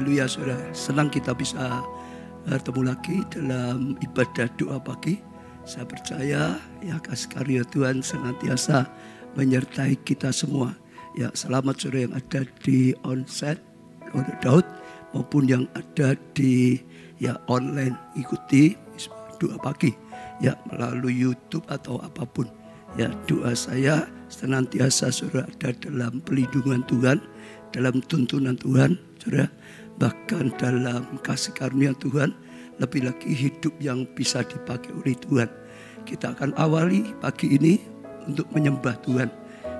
Haleluya saudara. Senang kita bisa bertemu lagi dalam ibadah doa pagi. Saya percaya ya kasih karunia Tuhan senantiasa menyertai kita semua. Ya selamat saudara yang ada di onsite Daud maupun yang ada di online ikuti doa pagi ya melalui YouTube atau apapun. Ya doa saya senantiasa saudara ada dalam pelindungan Tuhan, dalam tuntunan Tuhan, saudara, bahkan dalam kasih karunia Tuhan, lebih lagi hidup yang bisa dipakai oleh Tuhan. Kita akan awali pagi ini untuk menyembah Tuhan.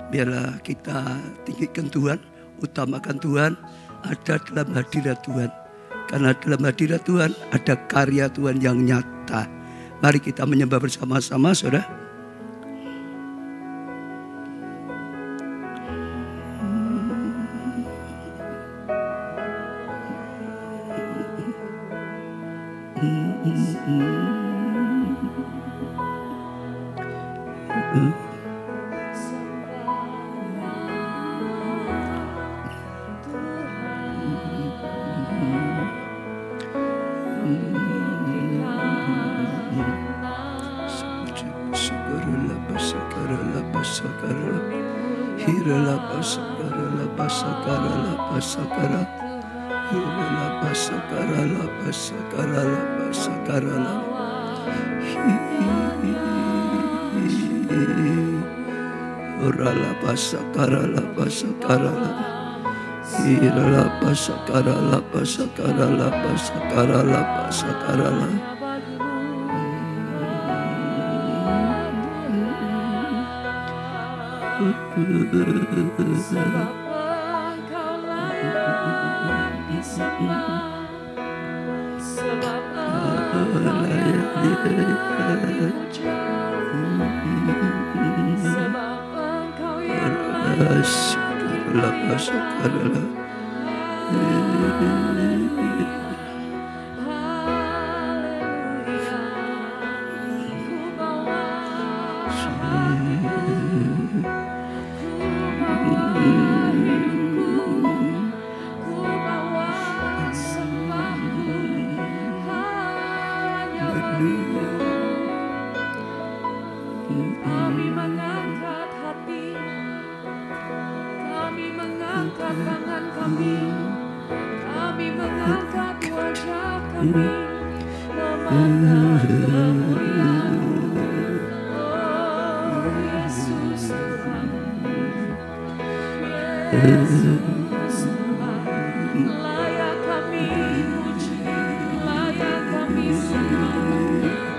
Biarlah kita tinggikan Tuhan, utamakan Tuhan, ada dalam hadirat Tuhan. Karena dalam hadirat Tuhan ada karya Tuhan yang nyata. Mari kita menyembah bersama-sama, saudara. Sebab Engkau layak disembah, sebab Engkau layak dipuja, sebab Engkau yang layak. Kami mengangkat hati, kami mengangkat tangan kami mengangkat wajah kami, memandang kemuliaan-Mu. Oh Yesus Tuhan, Yesus Tuhan, layak kami puji, layak kami sembah,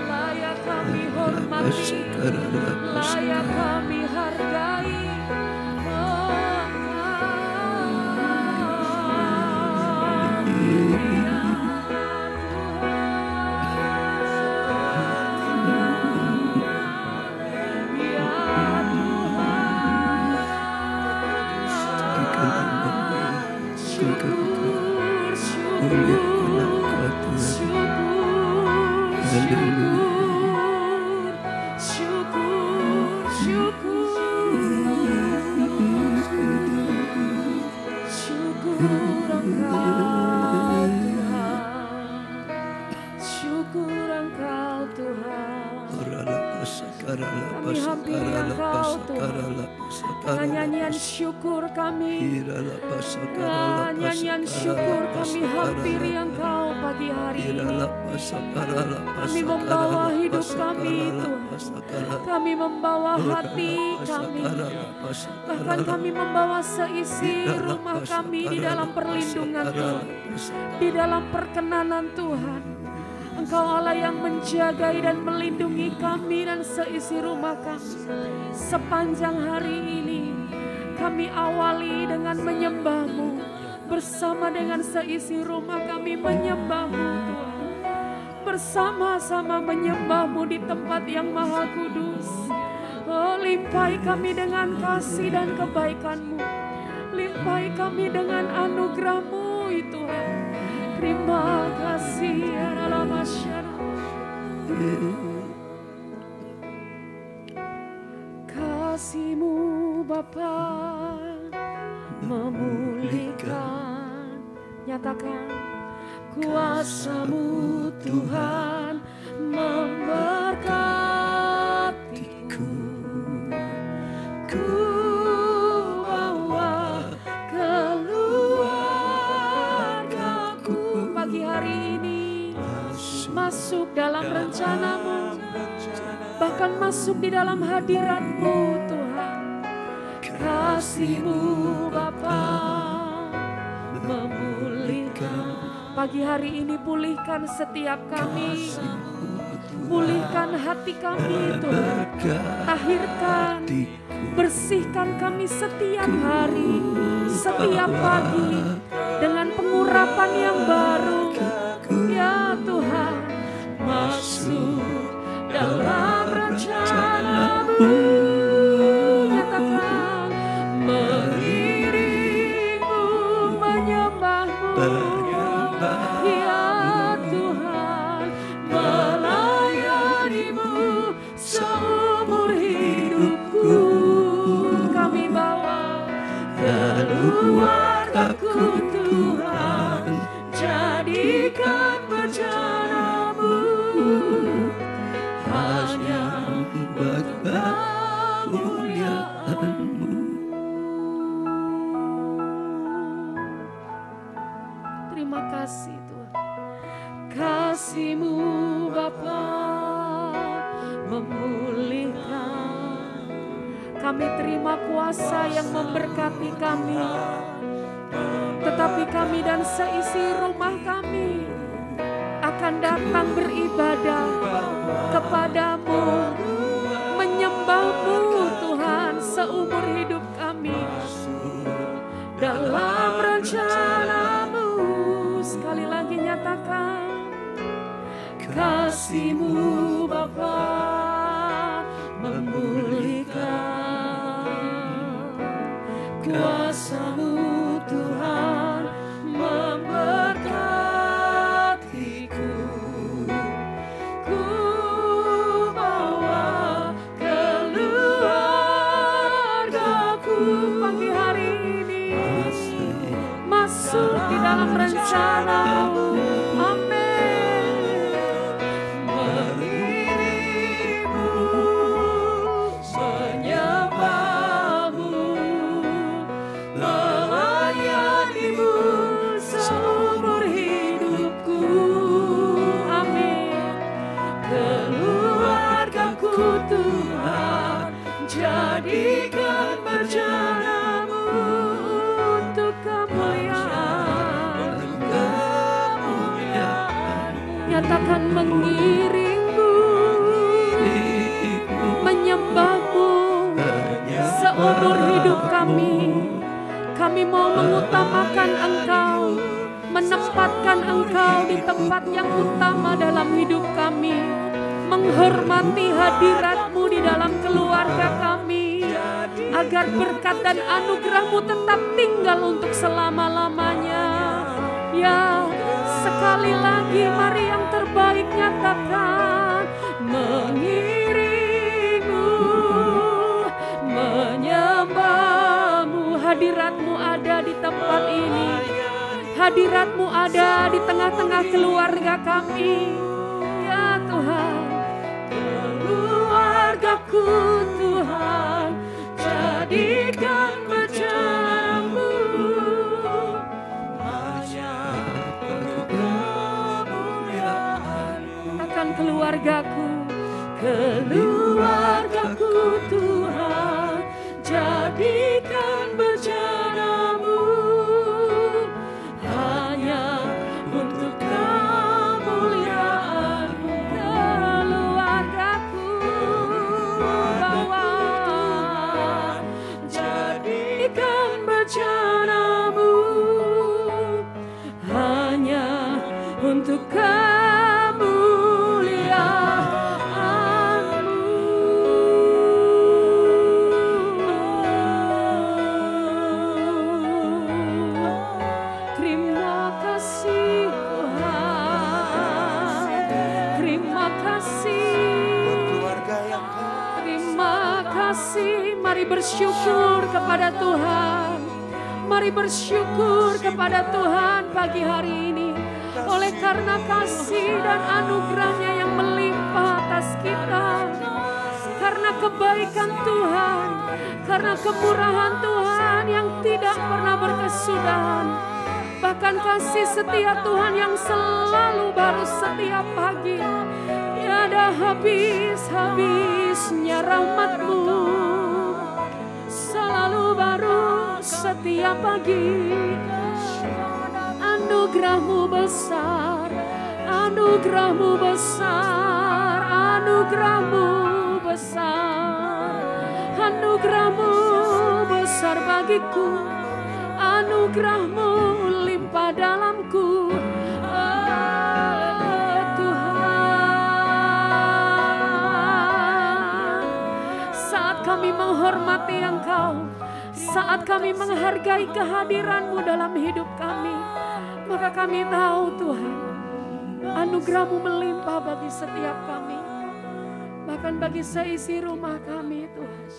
layak kami hormati, layak kami hargai. Kami hampiri Engkau Tuhan, dengan nyanyian syukur kami, nyanyian syukur kami hampiri Engkau pagi hari ini. Kami membawa hidup kami Tuhan, kami membawa hati kami, bahkan kami membawa seisi rumah kami di dalam perlindungan Tuhan, di dalam perkenanan Tuhan. Engkau Allah yang menjagai dan melindungi kami dan seisi rumah kami. Sepanjang hari ini kami awali dengan menyembah-Mu. Bersama dengan seisi rumah kami menyembah-Mu Tuhan. Bersama-sama menyembah-Mu di tempat yang maha kudus. Oh, limpahi kami dengan kasih dan kebaikan-Mu. Limpahi kami dengan anugerah-Mu Tuhan. Terima kasih ya dalam masyarakat. Kasih-Mu Bapa memulihkan Nyatakan kuasa-Mu Tuhan memberkatiku. Ku bawa keluargaku pagi hari ini masuk dalam rencana-Mu, bahkan masuk di dalam hadirat-Mu Tuhan. Kasih-Mu Bapa memulihkan pagi hari ini, pulihkan setiap kami, pulihkan hati kami Tuhan, tahirkan, bersihkan kami setiap hari, setiap pagi dengan pengurapan yang baru ya Tuhan. Masuk dalam rencana-Mu, nyatakan mengiring-Mu, menyembah-Mu ya Tuhan, melayani-Mu seumur hidupku. Kami bawa keluargaku Tuhan, jadikan bencana-Mu hanya buat kemuliaan-Mu. Terima kasih Tuhan. Kasih-Mu Bapa memulihkan. Kami terima kuasa yang memberkati kami, tetapi kami dan seisi rumah kami akan datang beribadah kepadamu, menyembah-Mu Tuhan seumur hidup kami. Dalam rencana-Mu, sekali lagi nyatakan kasih-Mu Bapa memulihkan, kuasa-Mu Tuhan memberkatiku. Ku bawa keluargaku pagi hari ini masuk di dalam rencana-Mu. Amin. Mengiring-Mu, menyembah-Mu, melayani-Mu seumur hidupku. Amin. Keluargaku Tuhan, jadikan bencana-Mu untuk kemuliaan. Nyatakan mengiring-Mu, menyembah-Mu seumur hidup kami. Kami mau mengutamakan Engkau, menempatkan Engkau di tempat yang utama dalam hidup kami, menghormati hadirat-Mu di dalam keluarga kami, agar berkat dan anugerah-Mu tetap tinggal untuk selama-lamanya. Ya, sekali lagi mari yang terbaik nyatakan mengiring-Mu, menyembah-Mu. Hadirat-Mu ada di tempat ini, hadirat-Mu ada di tengah-tengah keluarga kami ya Tuhan. Keluargaku Tuhan, jadikan bencana-Mu hanya untuk kemuliaan-Mu. Akan keluargaku, keluargaku Tuhan, jadikan bencana-Mu hanya untuk kemuliaan-Mu. Keluargaku bawa, jadikan bencana-Mu hanya untuk Mari bersyukur kepada Tuhan. Mari bersyukur kepada Tuhan pagi hari ini. Oleh karena kasih dan anugerah-Nya yang melimpah atas kita. Karena kebaikan Tuhan, karena kemurahan Tuhan yang tidak pernah berkesudahan. Bahkan kasih setia Tuhan yang selalu baru setiap pagi. Tiada habis-habisnya rahmat-Mu, selalu baru setiap pagi. Anugerah-Mu besar, anugerah-Mu besar, anugerah-Mu besar, anugerah-Mu besar bagiku, anugerah-Mu limpah dalamku. Tuhan, saat kami menghormati Engkau, saat kami menghargai kehadiran-Mu dalam hidup kami, maka kami tahu Tuhan, anugerah-Mu melimpah bagi setiap kami. Bahkan bagi seisi rumah kami Tuhan.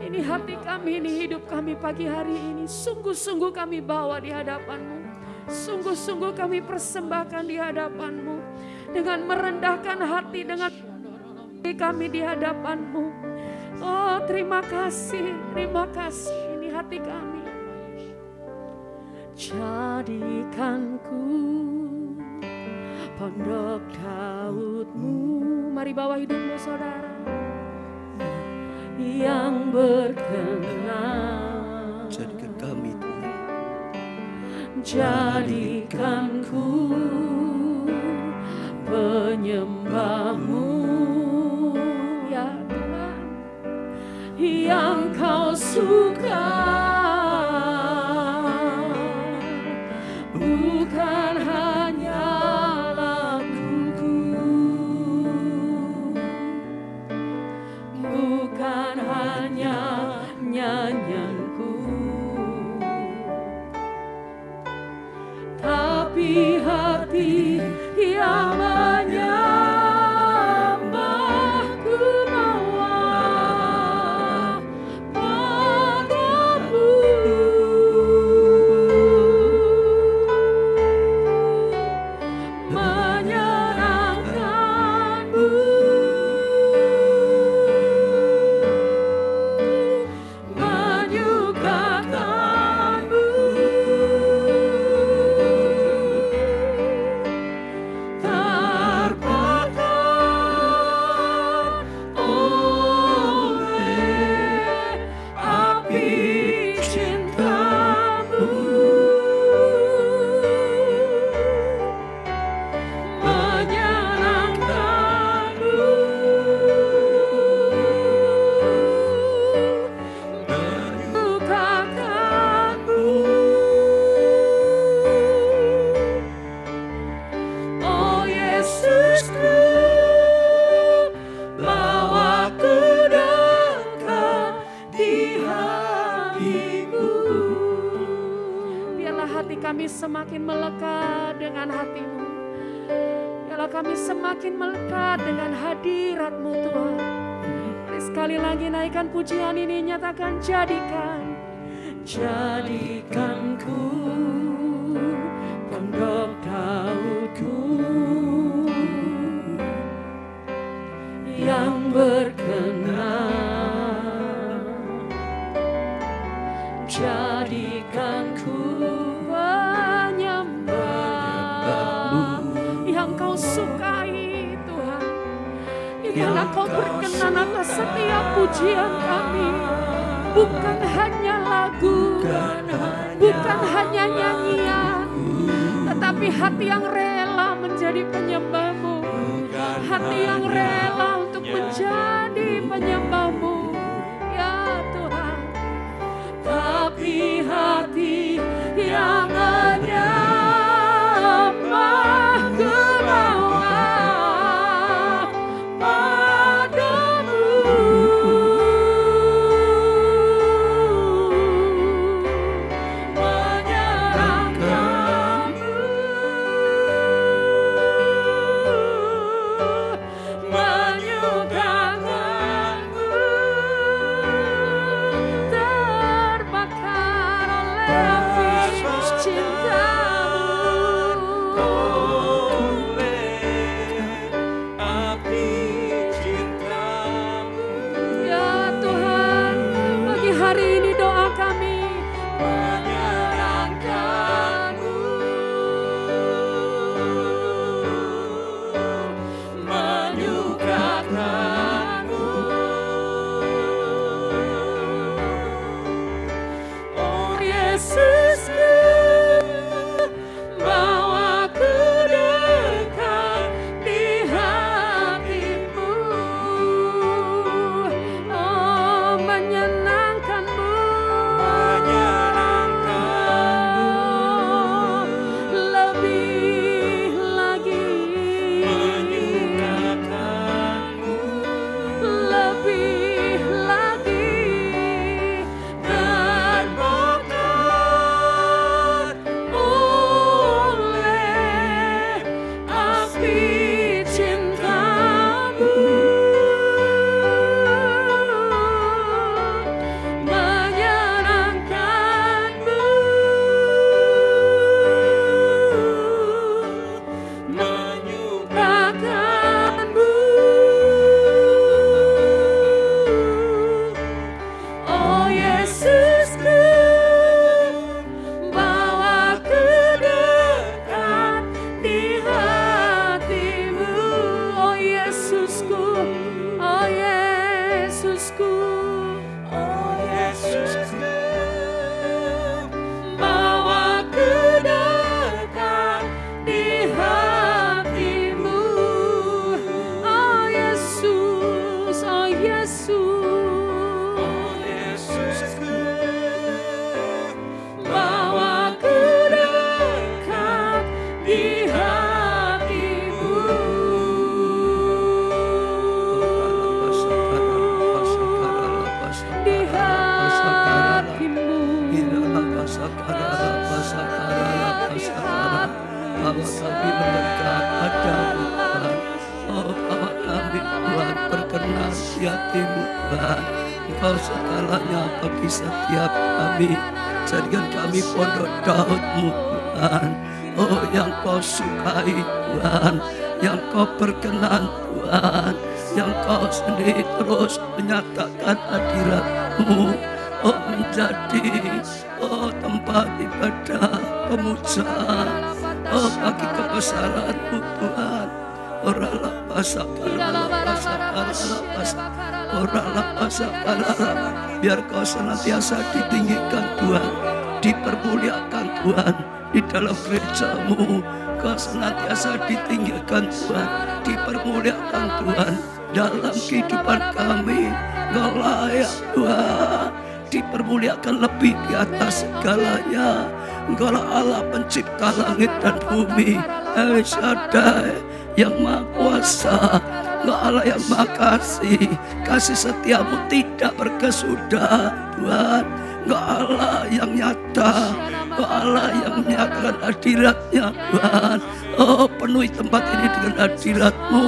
Ini hati kami, ini hidup kami pagi hari ini. Sungguh-sungguh kami bawa di hadapan-Mu. Sungguh-sungguh kami persembahkan di hadapan-Mu. Dengan merendahkan hati, dengan kami di hadapan-Mu. Oh terima kasih, ini hati kami. Jadikanku pondok Daud-Mu. Mari bawa hidupmu saudara. Yang berkenan. Jadikan kami Tuhan. Jadikanku penyembah-Mu. Ya Tuhan, yang Kau suka. Bukan hanya laguku, bukan hanya nyanyianku, tapi hati yang menyembahku bawa padamu. Semakin melekat dengan hati-Mu. Biarlah kami semakin melekat dengan hadirat-Mu Tuhan. Mari sekali lagi naikkan pujian ini, nyatakan jadikanku pondok Daud-Ku yang berkenan. Jadikanku yang Kau sukai Tuhan, yang Kau berkenan atas setiap pujian kami. Bukan hanya lagu, bukan hanya nyanyian, tetapi hati yang rela menjadi penyembah-Mu, hati yang rela untuk menjadi penyembah-Mu ya Tuhan. Tapi hati yang menyembahku bawa padamu. Menyerahkanmu, menyukakanmu, terbakar oleh Bawa kami mendekat padamu Tuhan. Oh, bawa kami Tuhan berkenan di hatimu Tuhan. Engkau segalanya bagi setiap kami. Jadikan kami pondok Daud-Mu Tuhan. Oh, yang kau sukai Tuhan, yang kau berkenan Tuhan, yang kau sendiri terus menyatakan hadirat-Mu. Oh, menjadi tempat ibadah pemujaan. Oh, bagi kebesaran-Mu Tuhan. Biar kau senantiasa ditinggikan Tuhan, dipermuliakan Tuhan di dalam gereja-Mu. Kau senantiasa ditinggikan Tuhan, dipermuliakan Tuhan dalam kehidupan kami. Kau layak Tuhan, dipermuliakan lebih di atas segalanya. Engkaulah Allah pencipta langit dan bumi, El Shaddai yang Maha Kuasa. Engkau Allah yang Maha Kasih, kasih setiamu tidak berkesudahan Tuhan. Engkau Allah yang nyata, Engkau Allah yang menyatakan hadirat-Nya Tuhan. Oh, penuhi tempat ini dengan hadirat-Mu,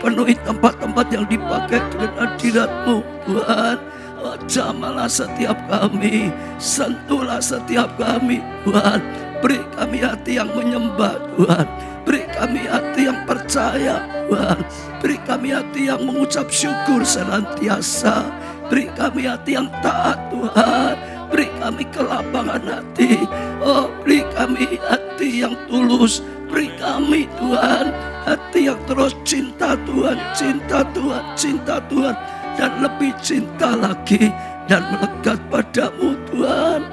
penuhi tempat-tempat yang dipakai dengan hadirat-Mu Tuhan. Oh, jamahlah setiap kami, sentuhlah setiap kami Tuhan. Beri kami hati yang menyembah Tuhan, beri kami hati yang percaya Tuhan, beri kami hati yang mengucap syukur senantiasa, beri kami hati yang taat Tuhan, beri kami kelapangan hati. Oh, beri kami hati yang tulus, beri kami Tuhan hati yang terus cinta Tuhan, cinta Tuhan, cinta Tuhan, dan lebih cinta lagi dan melekat padamu Tuhan.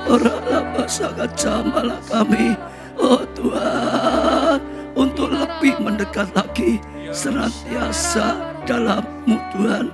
Orang sangat jamalah kami, oh Tuhan, untuk lebih mendekat lagi senantiasa dalam-Mu Tuhan.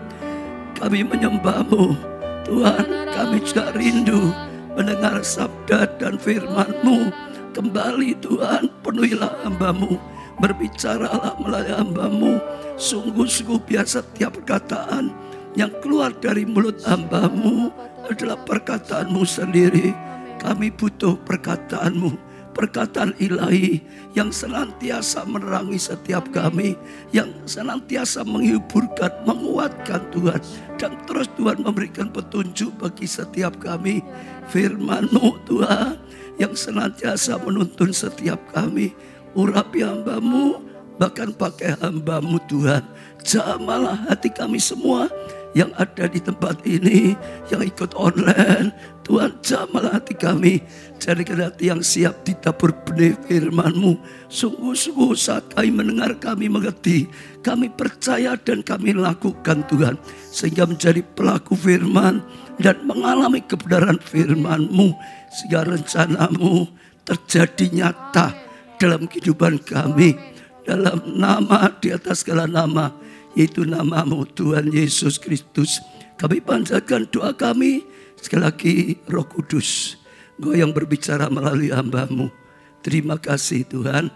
Kami menyembah-Mu Tuhan, kami juga rindu mendengar sabda dan firman-Mu. Kembali Tuhan, penuhilah hamba-Mu, berbicaralah melalui hamba-Mu. Sungguh-sungguh biar setiap perkataan yang keluar dari mulut hamba-Mu adalah perkataan-Mu sendiri. Kami butuh perkataan-Mu, perkataan ilahi yang senantiasa menerangi setiap kami, yang senantiasa menghiburkan, menguatkan Tuhan, dan terus Tuhan memberikan petunjuk bagi setiap kami. Firman-Mu Tuhan yang senantiasa menuntun setiap kami. Urapi hamba-Mu, bahkan pakai hamba-Mu Tuhan. Jamahlah hati kami semua yang ada di tempat ini, yang ikut online. Tuhan, jamahlah hati kami, jadikan hati yang siap ditabur benih firman-Mu. Sungguh-sungguh saat kami mendengar, kami mengerti, kami percaya dan kami lakukan Tuhan, sehingga menjadi pelaku firman dan mengalami kebenaran firman-Mu, sehingga rencana-Mu terjadi nyata dalam kehidupan kami, dalam nama di atas segala nama, yaitu nama-Mu Tuhan Yesus Kristus. Kami panjatkan doa kami. Sekali lagi, Roh Kudus, Engkau yang berbicara melalui hamba-Mu. Terima kasih Tuhan.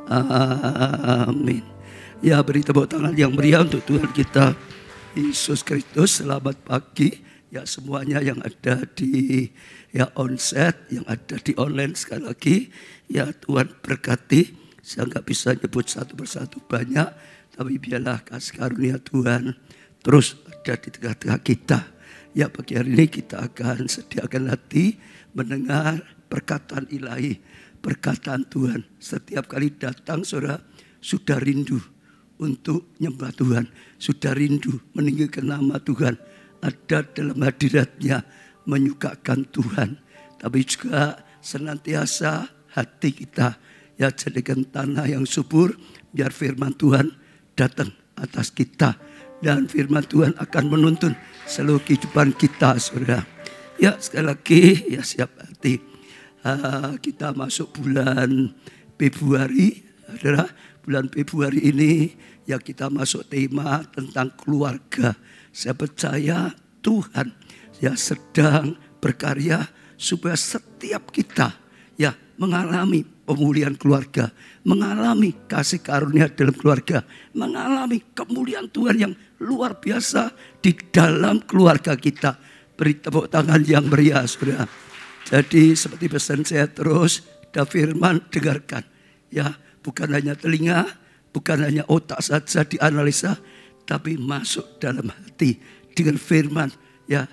Amin. Ya, beri tepuk tangan yang meriah untuk Tuhan kita Yesus Kristus. Selamat pagi ya semuanya yang ada di onset, yang ada di online. Sekali lagi ya, Tuhan berkati. Saya nggak bisa nyebut satu persatu banyak, tapi biarlah kasih karunia Tuhan terus ada di tengah-tengah kita. Ya, pagi hari ini kita akan sediakan hati mendengar perkataan ilahi, perkataan Tuhan. Setiap kali datang saudara sudah rindu untuk nyembah Tuhan, sudah rindu meninggikan nama Tuhan, ada dalam hadirat-Nya, menyukakan Tuhan. Tapi juga senantiasa hati kita ya jadikan tanah yang subur, biar firman Tuhan datang atas kita, dan firman Tuhan akan menuntun seluruh kehidupan kita saudara. Ya, sekali lagi ya siap hati. Kita masuk bulan Februari, saudara. Bulan Februari ini ya kita masuk tema tentang keluarga. Saya percaya Tuhan ya sedang berkarya supaya setiap kita ya mengalami pemulihan keluarga, mengalami kasih karunia dalam keluarga, mengalami kemuliaan Tuhan yang luar biasa di dalam keluarga kita. Beri tepuk tangan yang meriah saudara. Jadi seperti pesan saya terus, ada firman dengarkan. Ya, bukan hanya telinga, bukan hanya otak saja dianalisa, tapi masuk dalam hati dengan firman. Ya,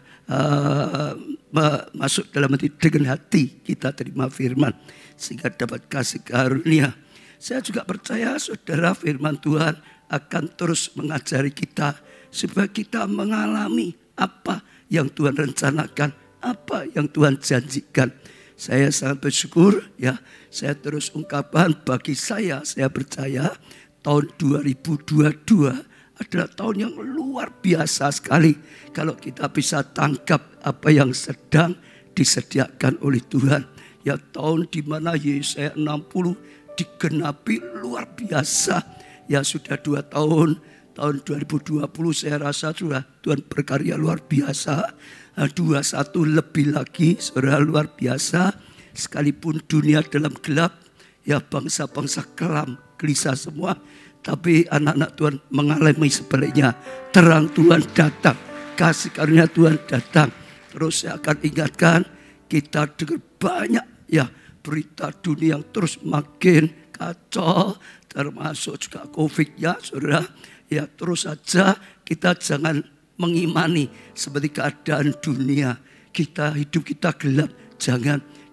masuk dalam hati dengan hati kita terima firman sehingga dapat kasih karunia. Saya juga percaya saudara, firman Tuhan akan terus mengajari kita supaya kita mengalami apa yang Tuhan rencanakan, apa yang Tuhan janjikan. Saya sangat bersyukur, ya, saya terus ungkapkan bagi saya percaya tahun 2022 adalah tahun yang luar biasa sekali kalau kita bisa tangkap apa yang sedang disediakan oleh Tuhan. Ya, tahun di mana Yesaya 60 digenapi luar biasa. Ya, sudah 2 tahun, tahun 2020 saya rasa sudah Tuhan berkarya luar biasa. 21 lebih lagi, saudara, luar biasa. Sekalipun dunia dalam gelap, ya, bangsa-bangsa kelam, gelisah semua, tapi anak-anak Tuhan mengalami sebaliknya. Terang Tuhan datang, kasih karunia Tuhan datang. Terus saya akan ingatkan, kita dengar banyak, ya, berita dunia yang terus makin kacau, termasuk juga COVID, ya, saudara. Ya, terus saja kita jangan mengimani seperti keadaan dunia. Hidup kita gelap,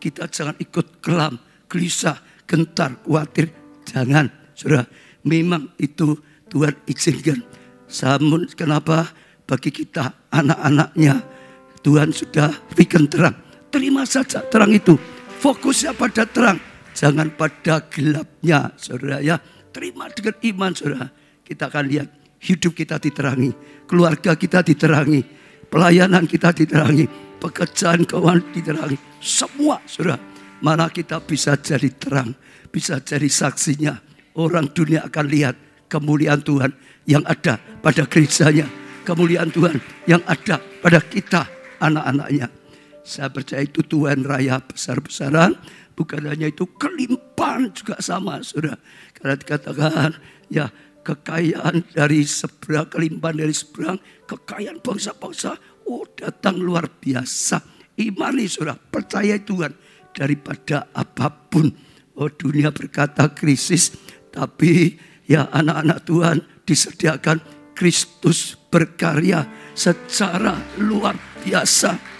kita jangan ikut kelam, gelisah, gentar, khawatir, jangan, saudara. Memang itu Tuhan izinkan. Namun kenapa bagi kita anak-anaknya Tuhan sudah berikan terang. Terima saja terang itu. Fokusnya pada terang, jangan pada gelapnya, saudara, ya. Terima dengan iman, saudara. Kita akan lihat hidup kita diterangi, keluarga kita diterangi, pelayanan kita diterangi, pekerjaan keuangan diterangi. Semua, saudara, mana kita bisa jadi terang, bisa jadi saksinya. Orang dunia akan lihat kemuliaan Tuhan yang ada pada gerejanya, kemuliaan Tuhan yang ada pada kita, anak-anaknya. Saya percaya itu Tuhan raya besar-besaran, bukan hanya itu, kelimpahan juga sama, saudara. Karena dikatakan, ya, kekayaan dari seberang, kelimpahan dari seberang, kekayaan bangsa-bangsa, oh, datang luar biasa. Imani, saudara, percaya Tuhan daripada apapun. Oh, dunia berkata krisis, tapi ya, anak-anak Tuhan disediakan Kristus berkarya secara luar biasa.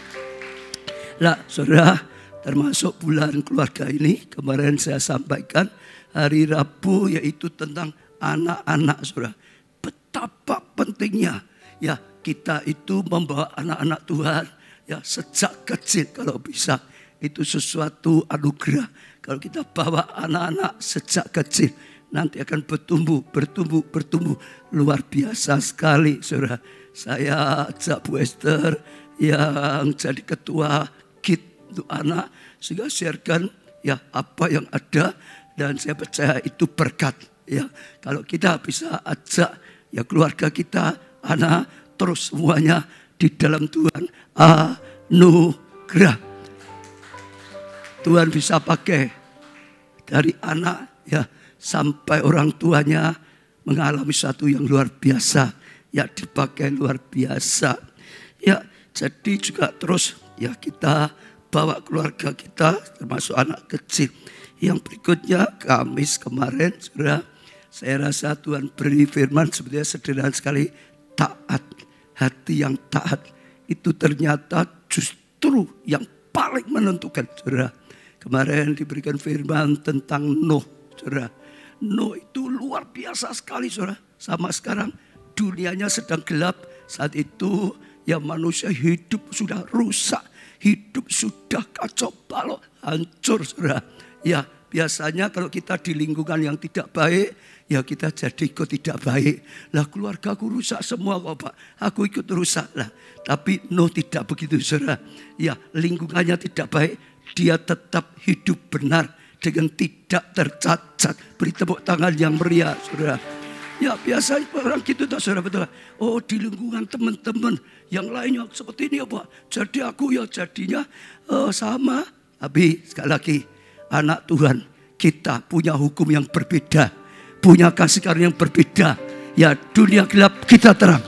Lah, saudara, termasuk bulan keluarga ini, kemarin saya sampaikan hari Rabu, yaitu tentang anak-anak, saudara. Betapa pentingnya, ya, kita itu membawa anak-anak Tuhan, ya, sejak kecil kalau bisa. Itu sesuatu anugerah. Kalau kita bawa anak-anak sejak kecil, nanti akan bertumbuh. Luar biasa sekali, saudara. Saya ajak Bu Esther yang jadi ketua KID untuk anak, sehingga sharekan, ya, apa yang ada, dan saya percaya itu berkat. Ya, kalau kita bisa ajak, ya, keluarga kita, anak, terus semuanya di dalam Tuhan, anugerah. Tuhan bisa pakai dari anak, ya, sampai orang tuanya mengalami satu yang luar biasa, ya, dipakai luar biasa. Ya, jadi juga terus, ya, kita bawa keluarga kita, termasuk anak kecil. Yang berikutnya, Kamis kemarin, saudara, saya rasa Tuhan beri firman sebetulnya sederhana sekali. Taat, hati yang taat, itu ternyata justru yang paling menentukan, saudara. Kemarin diberikan firman tentang Nuh, saudara. Nuh itu luar biasa sekali, saudara. Sama sekarang dunianya sedang gelap. Saat itu, ya, manusia hidup sudah rusak, hidup sudah kacau balau, hancur, saudara. Ya, biasanya kalau kita di lingkungan yang tidak baik, ya, kita jadi ikut tidak baik. Lah, keluargaku rusak semua kok, Pak. Aku ikut rusak lah. Tapi Nuh tidak begitu, saudara. Ya, lingkungannya tidak baik, dia tetap hidup benar dengan tidak tercacat. Beri tepuk tangan yang meriah, saudara. Ya, biasanya orang gitu, tak, saudara, betul. Oh, di lingkungan teman-teman yang lainnya seperti ini, ya, Pak. Jadi aku, ya, jadinya sama. Tapi sekali lagi, anak Tuhan, kita punya hukum yang berbeda, punya kasih karunia yang berbeda. Ya, dunia gelap, kita terang.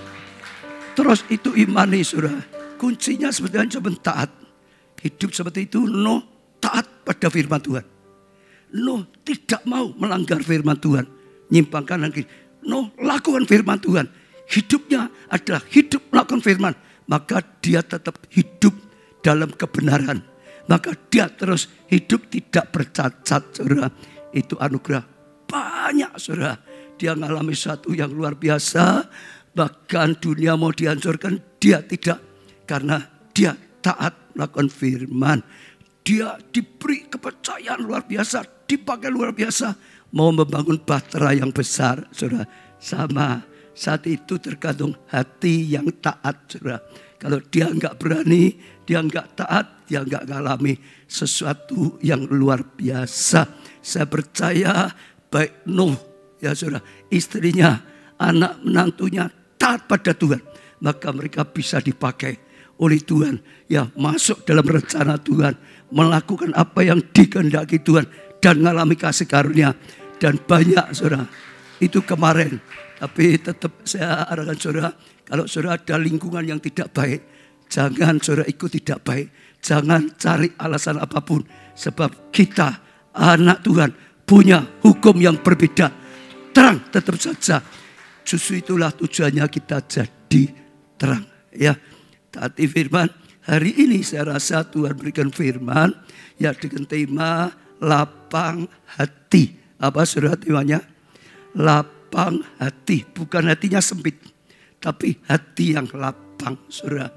Terus itu imani, saudara. Kuncinya sebetulnya cuma taat. hidup seperti itu. Nuh taat pada firman Tuhan. Nuh tidak mau melanggar firman Tuhan, nyimpang kanan kiri. Nuh lakukan firman Tuhan. Hidupnya adalah hidup melakukan firman. Maka dia tetap hidup dalam kebenaran. Maka dia terus hidup tidak bercacat, saudara. Itu anugerah banyak, saudara. Dia mengalami satu yang luar biasa. Bahkan dunia mau dihancurkan, dia tidak. Karena dia taat melakukan firman. Dia diberi kepercayaan luar biasa, dipakai luar biasa. Mau membangun bahtera yang besar, saudara. Sama saat itu tergantung hati yang taat, saudara. Kalau dia enggak berani, dia enggak taat, dia enggak mengalami sesuatu yang luar biasa. Saya percaya baik Nuh, ya saudara, istrinya, anak menantunya taat pada Tuhan. Maka mereka bisa dipakai oleh Tuhan. Ya, masuk dalam rencana Tuhan. Melakukan apa yang dikehendaki Tuhan. Dan mengalami kasih karunia. Dan banyak, saudara. Itu kemarin. Tapi tetap saya arahkan saudara. Kalau saudara ada lingkungan yang tidak baik. Jangan saudara ikut tidak baik. Jangan cari alasan apapun. Sebab kita, anak Tuhan, punya hukum yang berbeda. Terang tetap saja. Justru itulah tujuannya kita jadi terang. Ya, taati firman. Hari ini saya rasa Tuhan berikan firman. Ya, dengan tema lapang hati. Apa saudara temanya? Lapang hati. Bukan hatinya sempit. Tapi hati yang lapang, saudara.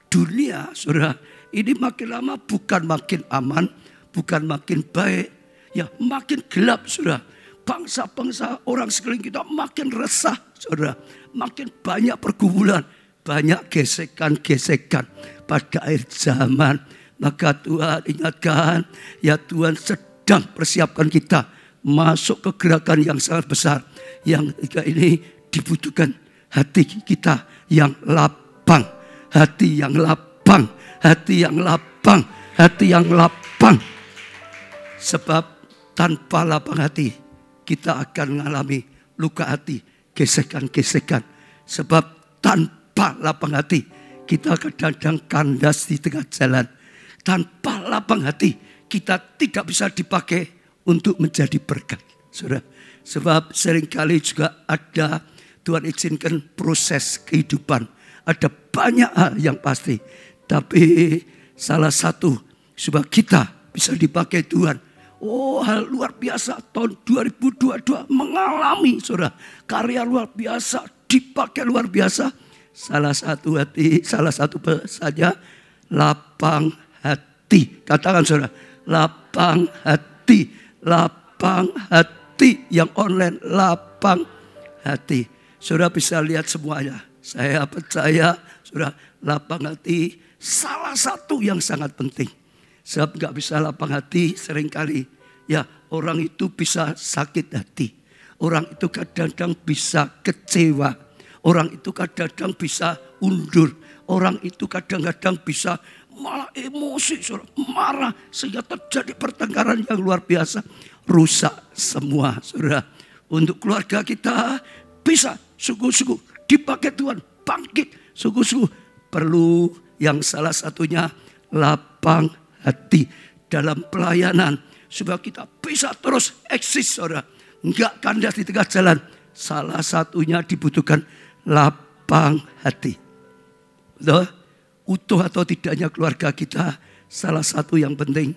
Dunia, saudara, ini makin lama bukan makin aman, bukan makin baik, ya makin gelap, saudara. Bangsa-bangsa orang sekeliling kita makin resah, saudara. Makin banyak pergumulan, banyak gesekan-gesekan pada akhir zaman. Maka Tuhan ingatkan, ya Tuhan sedang persiapkan kita masuk ke gerakan yang sangat besar. Yang ini dibutuhkan hati kita yang lapang, hati yang lapang, hati yang lapang, hati yang lapang. Sebab tanpa lapang hati kita akan mengalami luka hati, gesekan-gesekan. Sebab tanpa lapang hati kita kadang-kadang kandas di tengah jalan. Tanpa lapang hati kita tidak bisa dipakai untuk menjadi berkat, saudara. Sebab seringkali juga ada Tuhan izinkan proses kehidupan. Ada banyak hal yang pasti. Tapi salah satu sebab kita bisa dipakai Tuhan. Oh, hal luar biasa tahun 2022 mengalami, saudara, karya luar biasa, dipakai luar biasa. Salah satu saja lapang hati. Katakan saudara, lapang hati, lapang hati. Yang online lapang hati. Saudara bisa lihat semuanya. Saya percaya saudara, lapang hati salah satu yang sangat penting. Sebab gak bisa lapang hati seringkali. Ya, orang itu bisa sakit hati. Orang itu kadang-kadang bisa kecewa. Orang itu kadang-kadang bisa undur. Orang itu kadang-kadang bisa malah emosi, saudara, marah. Sehingga terjadi pertengkaran yang luar biasa. Rusak semua, saudara. Untuk keluarga kita bisa sungguh-sungguh dipakai Tuhan. Bangkit, sungguh-sungguh. Perlu yang salah satunya lapang hati dalam pelayanan. Supaya kita bisa terus eksis, saudara. Enggak kandas di tengah jalan. Salah satunya dibutuhkan lapang hati. Betul? Utuh atau tidaknya keluarga kita, salah satu yang penting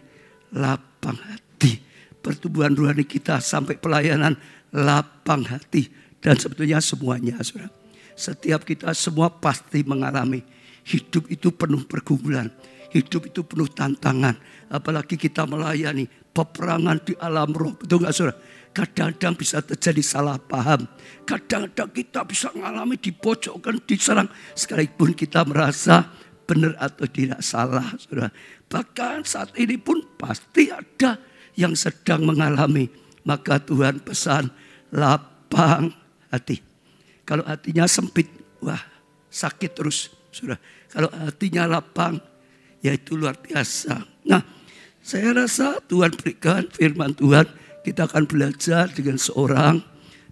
lapang hati. Pertumbuhan rohani kita sampai pelayanan lapang hati. Dan sebetulnya semuanya, saudara. Setiap kita semua pasti mengalami hidup itu penuh pergumulan. Hidup itu penuh tantangan. Apalagi kita melayani peperangan di alam roh. Betul gak, saudara? Kadang-kadang bisa terjadi salah paham. Kadang-kadang kita bisa mengalami dipojokkan, diserang. Sekalipun kita merasa benar atau tidak salah, saudara. Bahkan saat ini pun pasti ada yang sedang mengalami. Maka Tuhan pesan lapang hati. Kalau hatinya sempit, wah sakit terus, saudara. Kalau hatinya lapang, ya itu luar biasa. Nah, saya rasa Tuhan berikan firman Tuhan. Kita akan belajar dengan seorang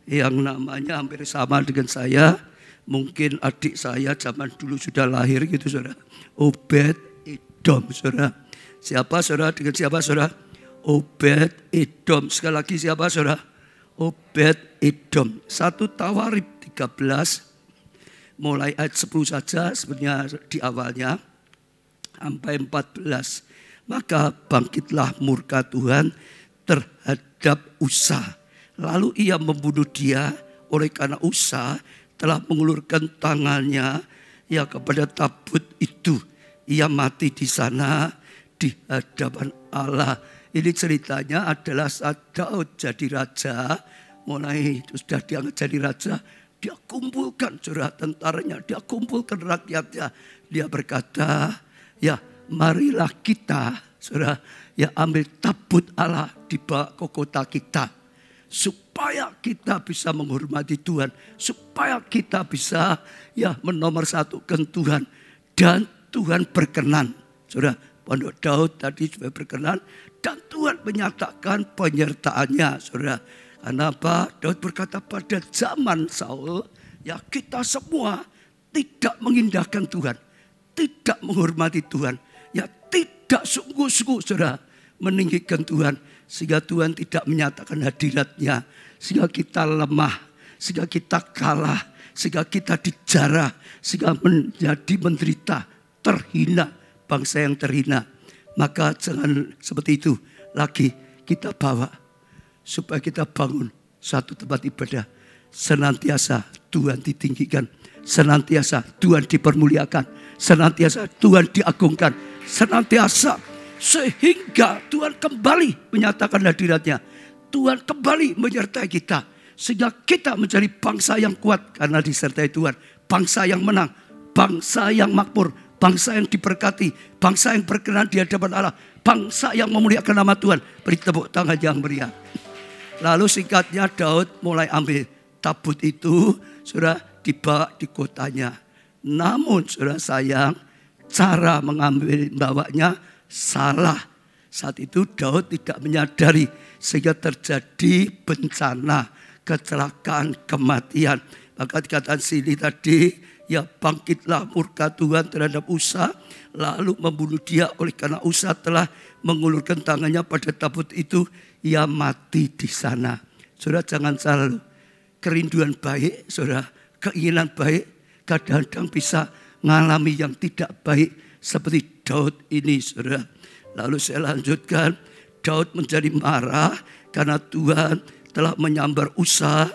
yang namanya hampir sama dengan saya. Mungkin adik saya zaman dulu sudah lahir gitu, saudara. Obed Edom, saudara. Siapa saudara? Dengan siapa saudara? Obed Edom. Sekali lagi siapa saudara? Obed Edom. 1 Tawarikh 13 mulai ayat 10 saja sebenarnya di awalnya sampai 14. Maka bangkitlah murka Tuhan terhadap Usa. Lalu ia membunuh dia oleh karena Usa telah mengulurkan tangannya ya kepada tabut itu. Ia mati di sana di hadapan Allah. Ini ceritanya adalah saat Daud jadi raja, mulai sudah diangkat jadi raja, dia kumpulkan saudara tentaranya, dia kumpulkan rakyatnya. Dia berkata, ya marilah kita saudara ya ambil tabut Allah dibawa ke kota kita. Supaya kita bisa menghormati Tuhan, supaya kita bisa ya menomorsatukan Tuhan, dan Tuhan berkenan. Saudara, Pondok Daud tadi juga berkenan dan Tuhan menyatakan penyertaannya, saudara. Karena apa? Daud berkata pada zaman Saul, ya kita semua tidak mengindahkan Tuhan, tidak menghormati Tuhan, ya tidak sungguh-sungguh saudara meninggikan Tuhan. Sehingga Tuhan tidak menyatakan hadiratnya. Sehingga kita lemah, sehingga kita kalah, sehingga kita dijarah, sehingga menjadi menderita, terhina, bangsa yang terhina. Maka jangan seperti itu lagi kita bawa. Supaya kita bangun satu tempat ibadah. Senantiasa Tuhan ditinggikan. Senantiasa Tuhan dipermuliakan. Senantiasa Tuhan diagungkan. Senantiasa sehingga Tuhan kembali menyatakan hadiratnya. Tuhan kembali menyertai kita. Sehingga kita menjadi bangsa yang kuat karena disertai Tuhan. Bangsa yang menang. Bangsa yang makmur. Bangsa yang diberkati. Bangsa yang berkenan di hadapan Allah. Bangsa yang memuliakan nama Tuhan. Beri tepuk tangan yang meriah. Lalu singkatnya Daud mulai ambil tabut itu. Saudara dibawa di kotanya. Namun saudara sayang, cara bawanya salah. Saat itu Daud tidak menyadari sehingga terjadi bencana, kecelakaan, kematian. Maka dikatakan sini tadi, ya bangkitlah murka Tuhan terhadap Usa, lalu membunuh dia oleh karena Usa telah mengulurkan tangannya pada tabut itu, ia mati di sana. Saudara jangan salah, kerinduan baik, saudara, keinginan baik kadang-kadang bisa mengalami yang tidak baik seperti Daud ini, saudara. Lalu saya lanjutkan, Daud menjadi marah karena Tuhan telah menyambar Usa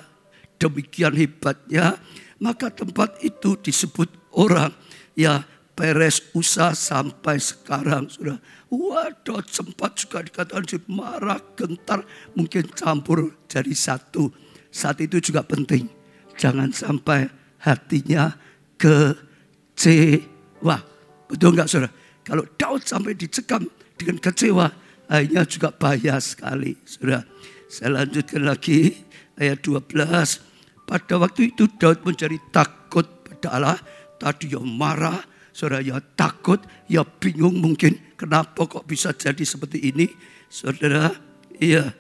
demikian hebatnya. Maka tempat itu disebut orang ya Peres Usa sampai sekarang, saudara. Wah, Daud sempat juga dikatakan marah, gentar, mungkin campur jadi satu. Saat itu juga penting, jangan sampai hatinya kecewa. Betul enggak saudara? Kalau Daud sampai dicekam dengan kecewa, akhirnya juga bahaya sekali, saudara. Saya lanjutkan lagi ayat 12. Pada waktu itu Daud menjadi takut pada Allah. Tadi ya marah, saudara, ya takut, ya bingung mungkin kenapa kok bisa jadi seperti ini, saudara. Iya.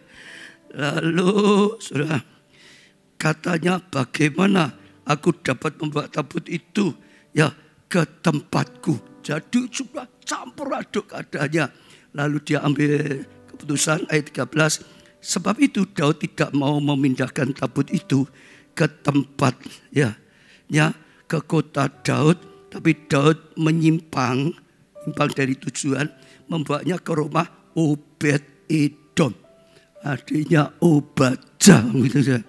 Lalu saudara, katanya bagaimana aku dapat membawa tabut itu ya ke tempatku. Jadi sudah campur aduk keadaannya. Lalu dia ambil keputusan ayat 13. Sebab itu Daud tidak mau memindahkan tabut itu ke tempat ya ke kota Daud, tapi Daud menyimpang dari tujuan, membawanya ke rumah Obed Edom, artinya Obadjah gitu saja,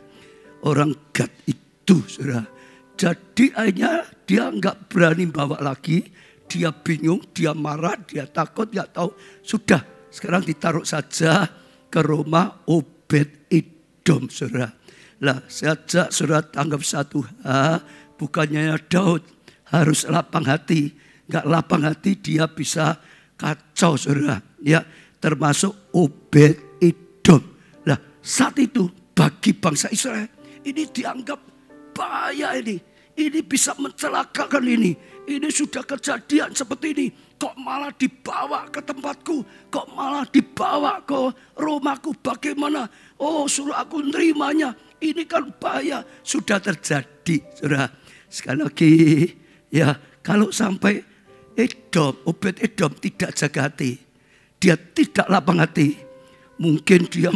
orang Gad itu, saudara. Jadi akhirnya dia nggak berani bawa lagi, dia bingung, dia marah, dia takut, nggak tahu, sudah sekarang ditaruh saja ke rumah Obed Edom, saudara. Lah, saya ajak saudara tanggap satu hal, bukannya Daud harus lapang hati. Enggak lapang hati dia bisa kacau, saudara. Ya, termasuk Obed Edom. Lah, saat itu bagi bangsa Israel ini dianggap bahaya ini. Ini bisa mencelakakan ini. Ini sudah kejadian seperti ini. Kok malah dibawa ke tempatku? Kok malah dibawa ke rumahku? Bagaimana? Oh, suruh aku nerimanya. Ini kan bahaya. Sudah terjadi, saudara. Sekali lagi, ya kalau sampai Obed Edom tidak jaga hati, dia tidak lapang hati. Mungkin dia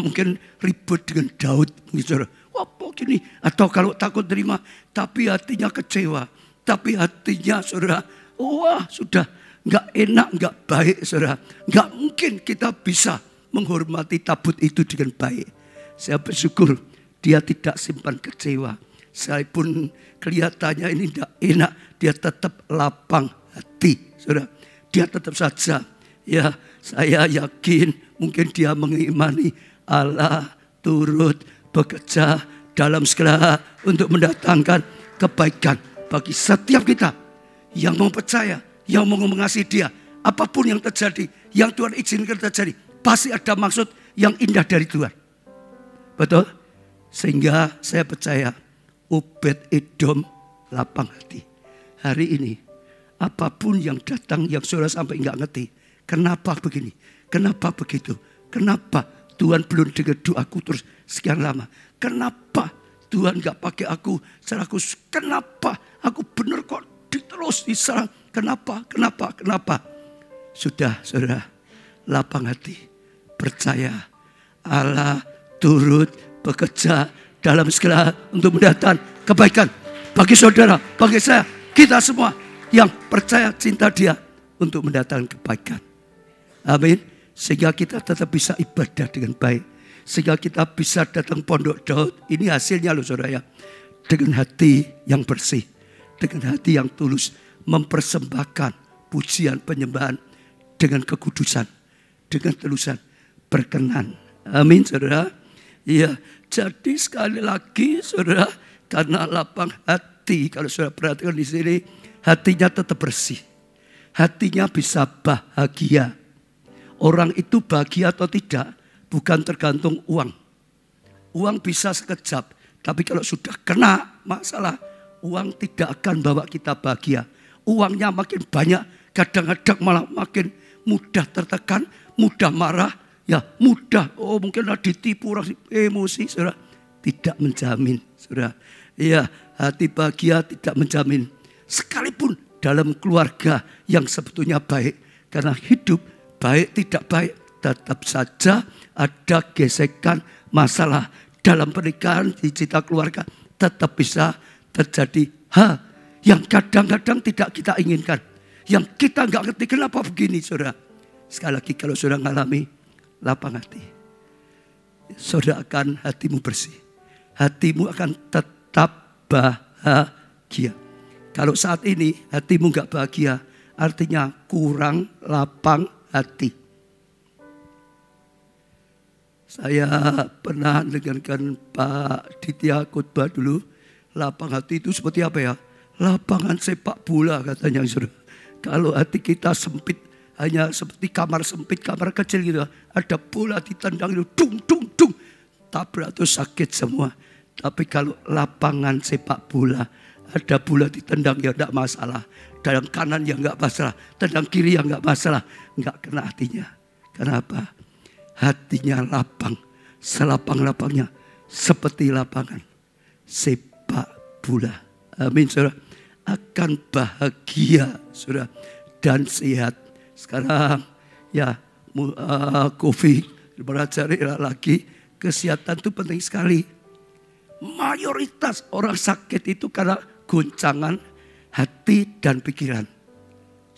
ribut dengan Daud. Saudara, apa gini? Atau kalau takut terima, tapi hatinya kecewa. Tapi hatinya saudara, wah sudah nggak enak, nggak baik saudara. Nggak mungkin kita bisa menghormati tabut itu dengan baik. Saya bersyukur dia tidak simpan kecewa. Sekalipun kelihatannya ini tidak enak, dia tetap lapang hati saudara. Dia tetap saja, ya saya yakin mungkin dia mengimani Allah turut bekerja dalam segala untuk mendatangkan kebaikan bagi setiap kita yang mau percaya, yang mau mengasihi dia. Apapun yang terjadi, yang Tuhan izinkan terjadi, pasti ada maksud yang indah dari Tuhan. Betul? Sehingga saya percaya Obed-Edom lapang hati. Hari ini apapun yang datang yang saudara sampai enggak ngerti. Kenapa begini? Kenapa begitu? Kenapa Tuhan belum dengar doaku terus sekian lama? Kenapa Tuhan enggak pakai aku secara khusus? Kenapa aku benar kok terus diserang? Kenapa? Sudah saudara, lapang hati. Percaya Allah turut bekerja dalam segala untuk mendatangkan kebaikan bagi saudara, bagi saya, kita semua yang percaya cinta dia untuk mendatangkan kebaikan. Amin. Sehingga kita tetap bisa ibadah dengan baik. Sehingga kita bisa datang pondok Daud. Ini hasilnya loh saudara ya. Dengan hati yang bersih. Dengan hati yang tulus. Mempersembahkan pujian penyembahan. Dengan kekudusan. Dengan telusan. Berkenan. Amin saudara. Iya. Jadi sekali lagi saudara. Karena lapang hati. Kalau saudara perhatikan di sini. Hatinya tetap bersih. Hatinya bisa bahagia. Orang itu bahagia atau tidak bukan tergantung uang. Uang bisa sekejap. Tapi kalau sudah kena masalah, uang tidak akan bawa kita bahagia. Uangnya makin banyak, kadang-kadang malah makin mudah tertekan, mudah marah, ya mudah. Oh mungkin ditipu, emosi, saudara. Tidak menjamin, saudara. Ya, hati bahagia tidak menjamin. Sekalipun dalam keluarga yang sebetulnya baik. Karena hidup baik tidak baik, tetap saja ada gesekan masalah dalam pernikahan, di cita keluarga tetap bisa terjadi hal yang kadang-kadang tidak kita inginkan, yang kita nggak ngerti kenapa begini, saudara. Sekali lagi kalau saudara mengalami lapang hati, saudara akan hatimu bersih, hatimu akan tetap bahagia. Kalau saat ini hatimu nggak bahagia, artinya kurang lapang hati. Saya pernah dengarkan Pak Ditya khotbah dulu. Lapang hati itu seperti apa ya? Lapangan sepak bola katanya. Kalau hati kita sempit, hanya seperti kamar sempit, kamar kecil gitu. Ada bola ditendang itu, dung dung dung, tabrak tuh sakit semua. Tapi kalau lapangan sepak bola, ada bola ditendang ya tidak masalah. Dalam kanan ya enggak masalah, tendang kiri ya enggak masalah, enggak kena hatinya. Kenapa? Hatinya lapang, selapang-lapangnya seperti lapangan sepak bola. Amin saudara. Akan bahagia saudara dan sehat. Sekarang ya COVID belajar lagi, kesehatan itu penting sekali. Mayoritas orang sakit itu karena goncangan hati dan pikiran.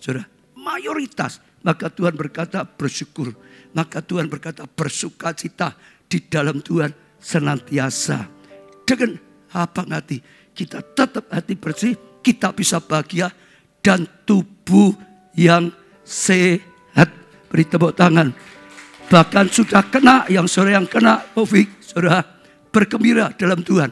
Saudara, mayoritas. Maka Tuhan berkata bersyukur. Maka Tuhan berkata bersukacita di dalam Tuhan senantiasa. Dengan lapang hati, kita tetap hati bersih, kita bisa bahagia dan tubuh yang sehat. Beri tepuk tangan. Bahkan sudah kena, yang saudara yang kena COVID, saudara bergembira dalam Tuhan.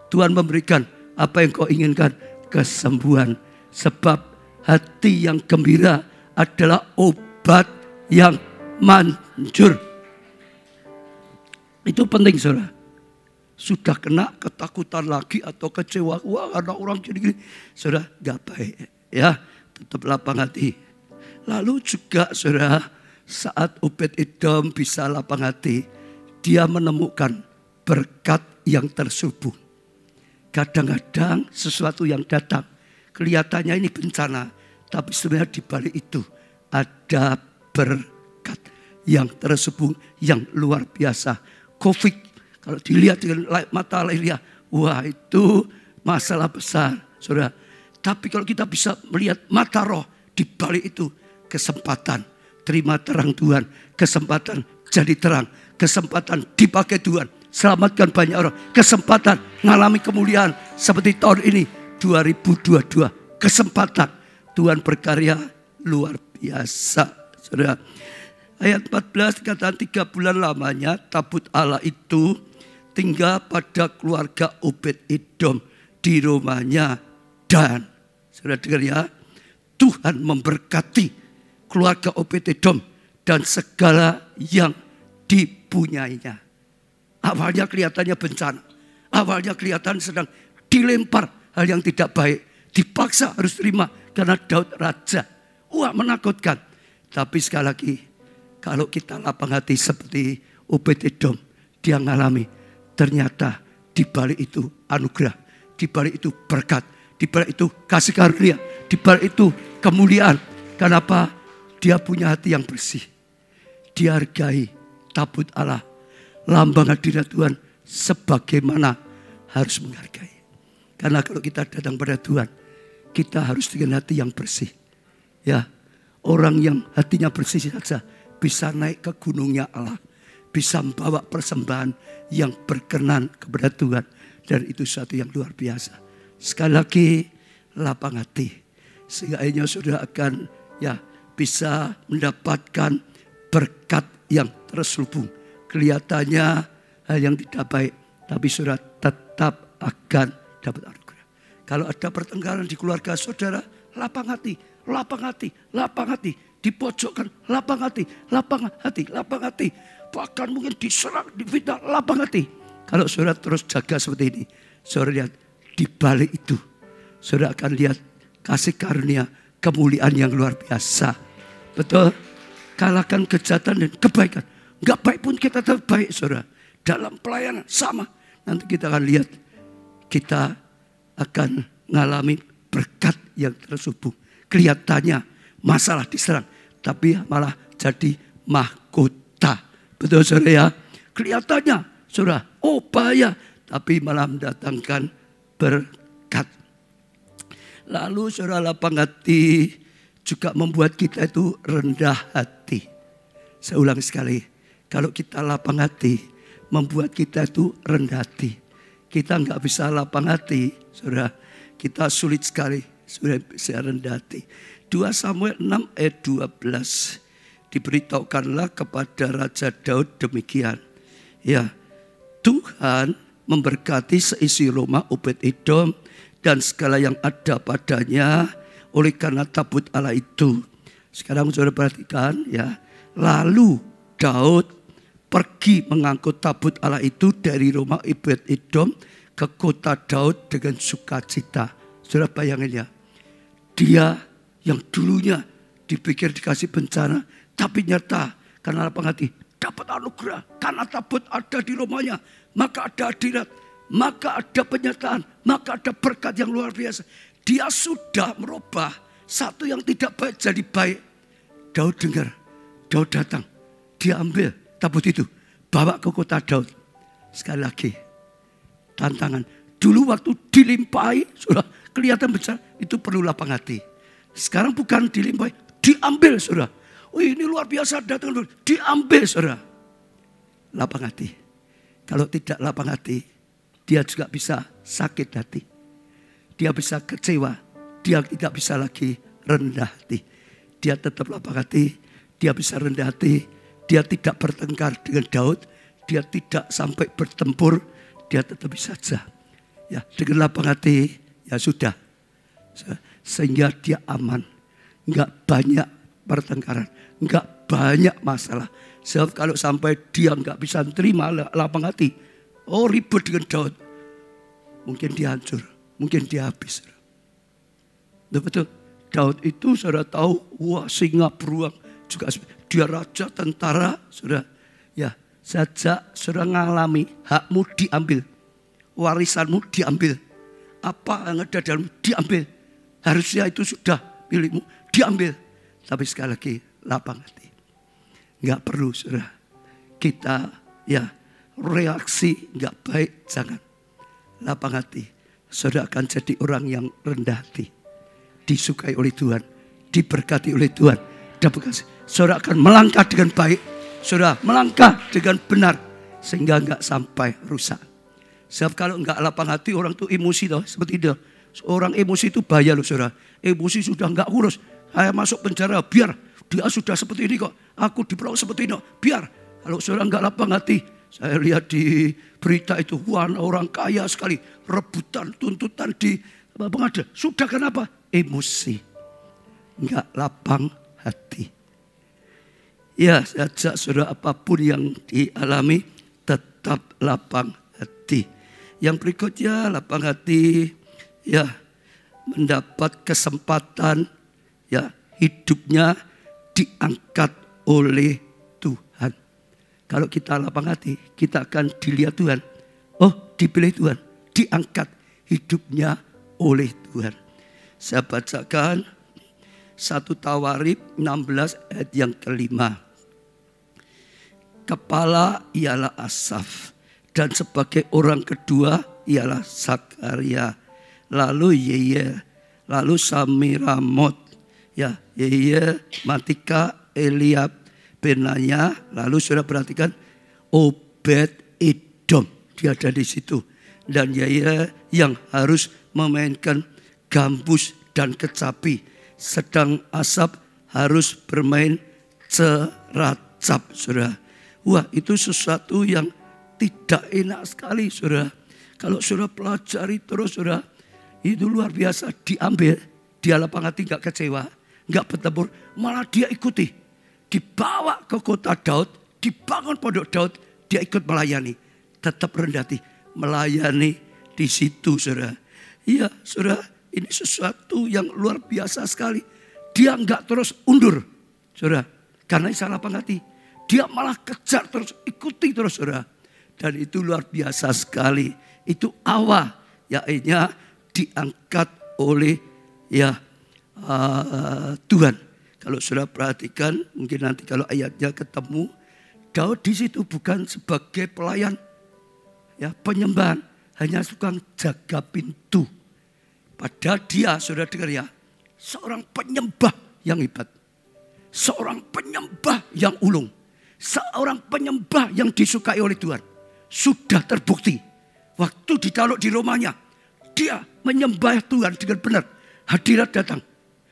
Tuhan memberikan apa yang kau inginkan, kesembuhan. Sebab hati yang gembira adalah obat yang manjur. Itu penting saudara. Sudah kena ketakutan lagi atau kecewa. Wah ada orang gini-gini. Saudara gak baik. Ya tetap lapang hati. Lalu juga saudara, saat Obed-Edom bisa lapang hati, dia menemukan berkat yang tersubuh. Kadang-kadang sesuatu yang datang kelihatannya ini bencana, tapi sebenarnya di balik itu ada berkat yang terhubung yang luar biasa. COVID, kalau dilihat dengan mata lahiriah, wah itu masalah besar, saudara. Tapi kalau kita bisa melihat mata roh, di balik itu kesempatan terima terang Tuhan, kesempatan jadi terang, kesempatan dipakai Tuhan, selamatkan banyak orang, kesempatan mengalami kemuliaan seperti tahun ini 2022, kesempatan Tuhan berkarya luar biasa, saudara. Ayat 14 kata 3 bulan lamanya tabut Allah itu tinggal pada keluarga Obed-Edom di rumahnya, dan saudara dengar ya, Tuhan memberkati keluarga Obed-Edom dan segala yang dipunyainya. Awalnya kelihatannya bencana, awalnya kelihatan sedang dilempar hal yang tidak baik, dipaksa harus terima karena Daud raja. Wah, menakutkan. Tapi sekali lagi, kalau kita lapang hati seperti Obed-Edom, dia ngalami ternyata di balik itu anugerah, di balik itu berkat, di balik itu kasih karunia, di balik itu kemuliaan. Kenapa? Dia punya hati yang bersih. Dia hargai tabut Allah, lambang hadirat Tuhan sebagaimana harus menghargai. Karena kalau kita datang pada Tuhan, kita harus dengan hati yang bersih. Ya, orang yang hatinya bersih saja bisa naik ke gunungnya Allah, bisa membawa persembahan yang berkenan kepada Tuhan, dan itu suatu yang luar biasa. Sekali lagi, lapang hati, sehingga akhirnya saudara akan bisa mendapatkan berkat yang terselubung. Kelihatannya hal yang tidak baik, tapi saudara tetap akan dapat anugerah. Kalau ada pertengkaran di keluarga saudara, lapang hati, lapang hati, lapang hati. Dipojokkan, lapang hati, lapang hati, lapang hati. Bahkan mungkin diserang, difitnah, lapang hati. Kalau saudara terus jaga seperti ini, saudara lihat di balik itu, saudara akan lihat kasih karunia, kemuliaan yang luar biasa. Betul? Kalahkan kejahatan dan kebaikan. Enggak baik pun kita tetap baik, saudara. Dalam pelayanan sama. Nanti kita akan lihat, kita akan mengalami berkat yang terselubung. Kelihatannya masalah diserang, tapi malah jadi mahkota. Betul saudara ya? Kelihatannya saudara, oh bahaya, tapi malah mendatangkan berkat. Lalu saudara, lapang hati juga membuat kita itu rendah hati. Saya ulang sekali, kalau kita lapang hati, membuat kita itu rendah hati. Kita nggak bisa lapang hati, saudara. Kita sulit sekali, sudah bisa rendah hati. 2 Samuel 6 ayat 12. Diberitahukanlah kepada Raja Daud demikian. Ya, Tuhan memberkati seisi rumah Obed-Edom dan segala yang ada padanya oleh karena tabut Allah itu. Sekarang saudara perhatikan ya. Lalu Daud pergi mengangkut tabut Allah itu dari rumah Obed-Edom ke kota Daud dengan sukacita. Saudara bayangin ya. Dia yang dulunya dipikir dikasih bencana, tapi nyata karena lapang hati dapat anugerah. Karena tabut ada di rumahnya, maka ada hadirat, maka ada penyataan, maka ada berkat yang luar biasa. Dia sudah merubah satu yang tidak baik jadi baik. Daud dengar, Daud datang, dia ambil tabut itu, bawa ke kota Daud. Sekali lagi, tantangan. Dulu waktu dilimpahi, sudah kelihatan besar, itu perlu lapang hati. Sekarang bukan dilimpahi, diambil saudara. Oh ini luar biasa datang, diambil saudara. Lapang hati. Kalau tidak lapang hati, dia juga bisa sakit hati. Dia bisa kecewa, dia tidak bisa lagi rendah hati. Dia tetap lapang hati, dia bisa rendah hati. Dia tidak bertengkar dengan Daud, dia tidak sampai bertempur, dia tetap bisa saja. Ya, dengan lapang hati, ya sudah. Sehingga dia aman. Enggak banyak pertengkaran. Enggak banyak masalah. Sebab kalau sampai dia enggak bisa terima lapang hati. Oh ribut dengan Daud. Mungkin dia hancur. Mungkin dia habis. Betul. Daud itu saudara tahu. Wah singa beruang. Juga dia raja tentara. Saudara. Ya saja saudara ngalami. Hakmu diambil. Warisanmu diambil. Apa yang ada dalam diambil. Harusnya itu sudah milikmu, diambil. Tapi sekali lagi lapang hati. Nggak perlu saudara. Kita reaksi nggak baik, jangan. Lapang hati. Saudara akan jadi orang yang rendah hati. Disukai oleh Tuhan. Diberkati oleh Tuhan. Saudara akan melangkah dengan baik. Saudara melangkah dengan benar. Sehingga nggak sampai rusak. Sebab kalau nggak lapang hati, orang tuh emosi toh, seperti itu. Orang emosi itu bahaya loh saudara. Emosi sudah nggak urus. Saya masuk penjara, biar dia sudah seperti ini kok. Aku diperlakukan seperti ini, biar. Kalau saudara nggak lapang hati, saya lihat di berita itu, orang kaya sekali, rebutan, tuntutan di pengadilan. Sudah kenapa? Emosi, nggak lapang hati. Ya, saya ajak saudara apapun yang dialami, tetap lapang hati. Yang berikutnya, lapang hati, mendapat kesempatan, hidupnya diangkat oleh Tuhan. Kalau kita lapang hati, kita akan dilihat Tuhan. Oh, dipilih Tuhan, diangkat hidupnya oleh Tuhan. Saya bacakan 1 Tawarikh 16 ayat yang kelima. Kepala ialah Asaf, dan sebagai orang kedua ialah Sakaria, lalu Yeyel, lalu Samiramot, Yeyel, Matika, Eliab, Benaya, lalu sudah perhatikan Obed Edom, dia ada di situ, dan Yeyel yang harus memainkan gambus dan kecapi, sedang Asaf harus bermain ceracap, saudara. Wah, itu sesuatu yang tidak enak sekali, saudara. Kalau saudara pelajari terus, saudara, itu luar biasa. Diambil, dia lapang hati, gak kecewa, gak bertempur, malah dia ikuti. Dibawa ke kota Daud, dibangun pondok Daud, dia ikut melayani. Tetap rendah hati, melayani di situ, saudara. Iya, saudara, ini sesuatu yang luar biasa sekali. Dia gak terus undur, saudara, karena isa lapang hati. Dia malah kejar terus, ikuti terus, saudara. Dan itu luar biasa sekali. Itu awal, yaitu diangkat oleh Tuhan. Kalau saudara perhatikan, mungkin nanti kalau ayatnya ketemu, Daud di situ bukan sebagai pelayan, penyembahan, hanya tukang jaga pintu. Padahal dia, saudara dengar ya, seorang penyembah yang hebat, seorang penyembah yang ulung. Seorang penyembah yang disukai oleh Tuhan. Sudah terbukti. Waktu ditaruh di rumahnya, dia menyembah Tuhan dengan benar. Hadirat datang,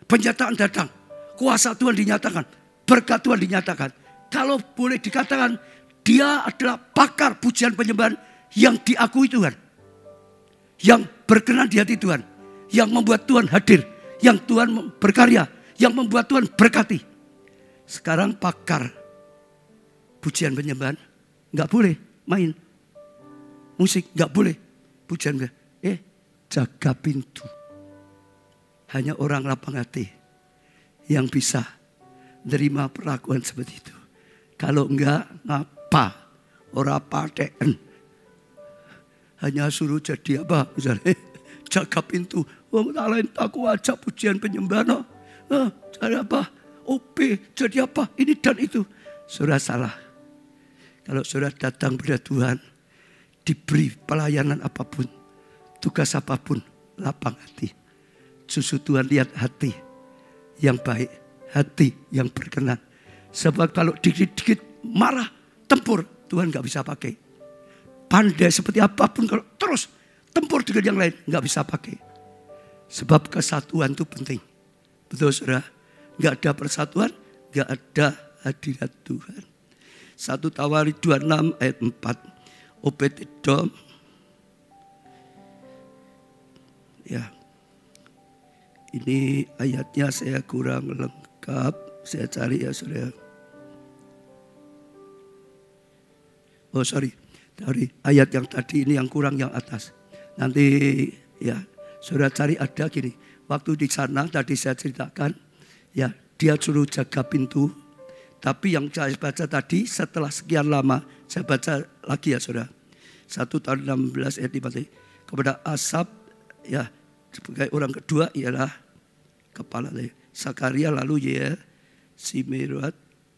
penyataan datang, kuasa Tuhan dinyatakan, berkat Tuhan dinyatakan. Kalau boleh dikatakan, dia adalah pakar pujian penyembahan yang diakui Tuhan. Yang berkenan di hati Tuhan. Yang membuat Tuhan hadir. Yang Tuhan berkarya. Yang membuat Tuhan berkati. Sekarang pakar pujian penyembahan, nggak boleh main musik, nggak boleh pujian, jaga pintu. Hanya orang lapang hati yang bisa menerima perlakuan seperti itu. Kalau enggak, ngapa orang paten, hanya suruh jadi apa, misalnya jaga pintu. Wong lain aku ajak pujian penyembahan, jadi apa, OP, jadi apa, ini dan itu. Saudara salah. Kalau saudara datang pada Tuhan, diberi pelayanan apapun, tugas apapun, lapang hati. Justru Tuhan lihat hati yang baik, hati yang berkenan. Sebab kalau dikit-dikit marah, tempur, Tuhan gak bisa pakai. Pandai seperti apapun, kalau terus tempur dengan yang lain, gak bisa pakai. Sebab kesatuan itu penting. Betul saudara? Gak ada persatuan, gak ada hadirat Tuhan. 1 Tawarikh 26 ayat 4. Obed Edom. Ini ayatnya saya kurang lengkap. Saya cari ya saudara. Oh sorry. Dari ayat yang tadi ini yang kurang yang atas. Nanti saudara cari ada gini. Waktu di sana tadi saya ceritakan. Dia suruh jaga pintu. Tapi yang saya baca tadi setelah sekian lama, saya baca lagi ya saudara. 1 tahun 16 ayat 5. Kepada Asaf, sebagai orang kedua ialah kepala Sakaria, lalu Yeyel, Simirat,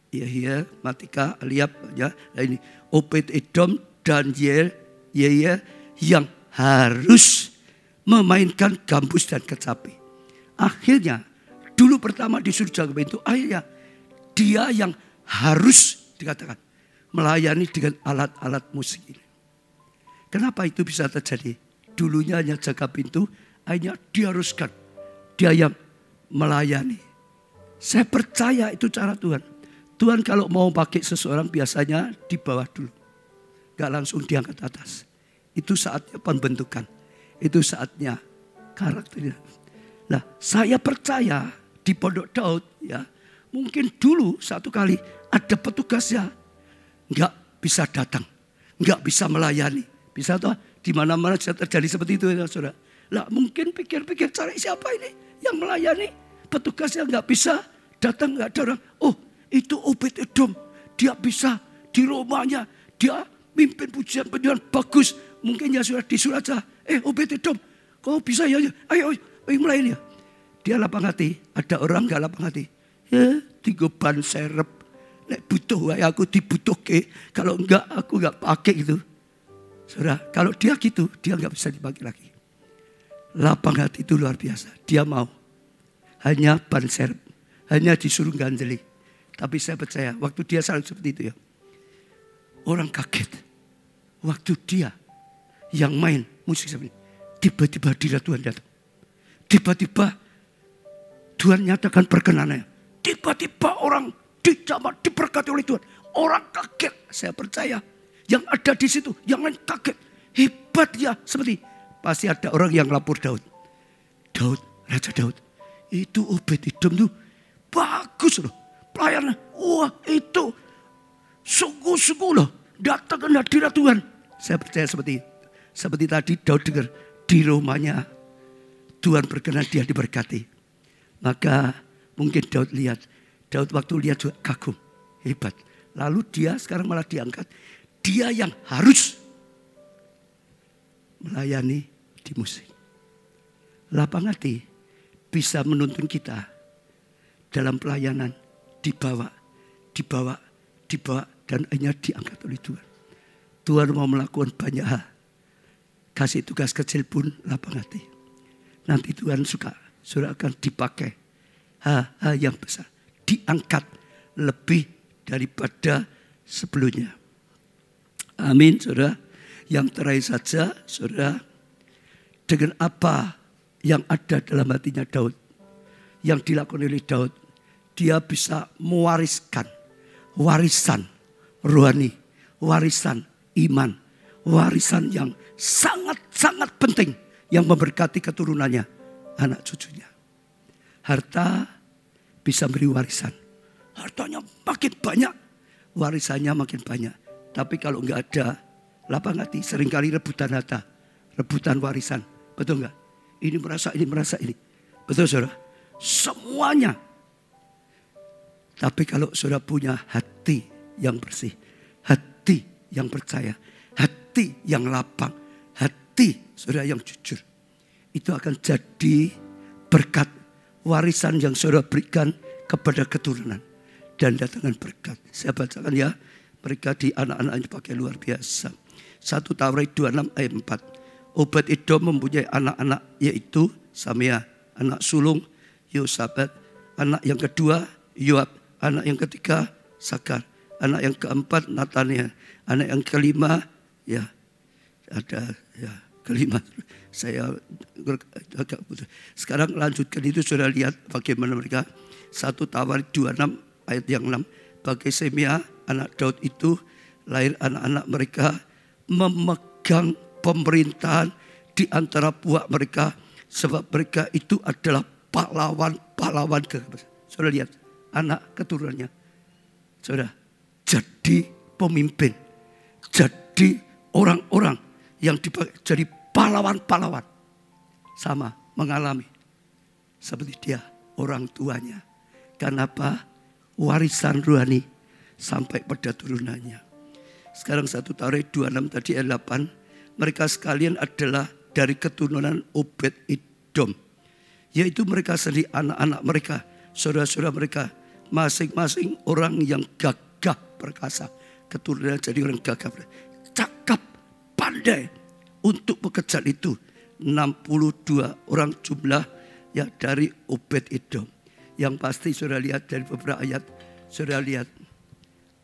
Yehia, Matika, Eliab, ya. Nah ini Obed-Edom dan Yehia yang harus memainkan gambus dan kecapi. Akhirnya dulu pertama disuruh jaga pintu, akhirnya dia yang harus dikatakan melayani dengan alat-alat musik ini. Kenapa itu bisa terjadi? Dulunya hanya jaga pintu, akhirnya diharuskan dia yang melayani. Saya percaya itu cara Tuhan. Tuhan kalau mau pakai seseorang biasanya di bawah dulu. Gak langsung diangkat atas. Itu saatnya pembentukan. Itu saatnya karakternya. Nah, saya percaya di Pondok Daud ya, mungkin dulu satu kali ada petugasnya gak bisa datang, gak bisa melayani. Bisa toh di mana-mana bisa terjadi seperti itu ya saudara. Lah mungkin pikir-pikir cari siapa ini yang melayani, petugasnya gak bisa datang, gak ada orang. Oh, itu Obed-Edom, dia bisa di rumahnya, dia mimpin pujian-pujian bagus. Mungkin ya sudah disuruh aja, Obed-Edom, kau bisa ya, ayo mulai ya. Dia lapang hati, ada orang gak lapang hati. Ya, 3 ban serep, nek butuh aku dibutuhke, kalau enggak aku gak pakai itu. Saudara, kalau dia gitu, dia gak bisa dipakai lagi. Lapang hati itu luar biasa, dia mau. Hanya ban serep, hanya disuruh ganjeli. Tapi saya percaya waktu dia saling seperti itu ya. Orang kaget. Waktu dia yang main musik seperti ini. Tiba-tiba hadirat Tuhan datang. Tiba-tiba Tuhan nyatakan perkenanannya. Tiba-tiba orang dijamah diberkati oleh Tuhan. Orang kaget. Saya percaya yang ada di situ. Yang lain kaget. Hebat ya seperti. Pasti ada orang yang lapor Daud. Raja Daud. Itu Obed-Edom tuh bagus loh. Pelayanan, wah itu sungguh-sungguh loh datangkan hadirat Tuhan. Saya percaya seperti tadi Daud dengar di rumahnya Tuhan berkenan dia diberkati. Maka mungkin Daud waktu lihat juga kagum, hebat. Lalu dia sekarang malah diangkat, dia yang harus melayani di musik. Lapang hati bisa menuntun kita dalam pelayanan. Dibawa dan hanya diangkat oleh Tuhan. Tuhan mau melakukan banyak hal. Kasih tugas kecil pun lapang hati. Nanti Tuhan suka, saudara akan dipakai hal-hal yang besar. Diangkat lebih daripada sebelumnya. Amin, saudara. Yang terakhir saja, saudara, dengan apa yang ada dalam hatinya Daud, yang dilakukan oleh Daud, dia bisa mewariskan warisan rohani, warisan iman, warisan yang sangat-sangat penting yang memberkati keturunannya, anak cucunya. Harta bisa beri warisan. Hartanya makin banyak, warisannya makin banyak. Tapi kalau enggak ada lapang hati, seringkali rebutan harta, rebutan warisan. Betul enggak? Ini merasa ini. Betul saudara? Semuanya. Tapi kalau saudara punya hati yang bersih, hati yang percaya, hati yang lapang, hati saudara yang jujur, itu akan jadi berkat warisan yang saudara berikan kepada keturunan dan datangkan berkat. Saya bacakan ya, mereka di anak-anaknya pakai luar biasa. 1 Tawarik 26 ayat 4. Obed-Edom mempunyai anak-anak yaitu Samea, anak sulung Yosabad, anak yang kedua Yoab, anak yang ketiga Sakar, anak yang keempat Natania, anak yang kelima ya ada ya kelima. Saya agak putus. Sekarang lanjutkan itu sudah lihat bagaimana mereka. 1 Tawarik 26 ayat yang 6. Bagi Semia anak Daud itu lahir anak-anak mereka memegang pemerintahan di antara buah mereka, sebab mereka itu adalah pahlawan kebesaran. Saudara lihat anak keturunannya, saudara jadi pemimpin, jadi orang-orang yang dipakai jadi pahlawan-pahlawan, sama mengalami seperti dia orang tuanya. Kenapa? Warisan rohani sampai pada turunannya. Sekarang 1 Tawarik 26 tadi ayat 8. Mereka sekalian adalah dari keturunan Obed-Edom, yaitu mereka sendiri, anak-anak mereka, saudara-saudara mereka, Masing-masing orang yang gagah perkasa, keturunan jadi orang gagah, cakap, pandai untuk pekerjaan itu. 62 orang jumlah ya dari Obed-Edom. Yang pasti saudara lihat dari beberapa ayat, saudara lihat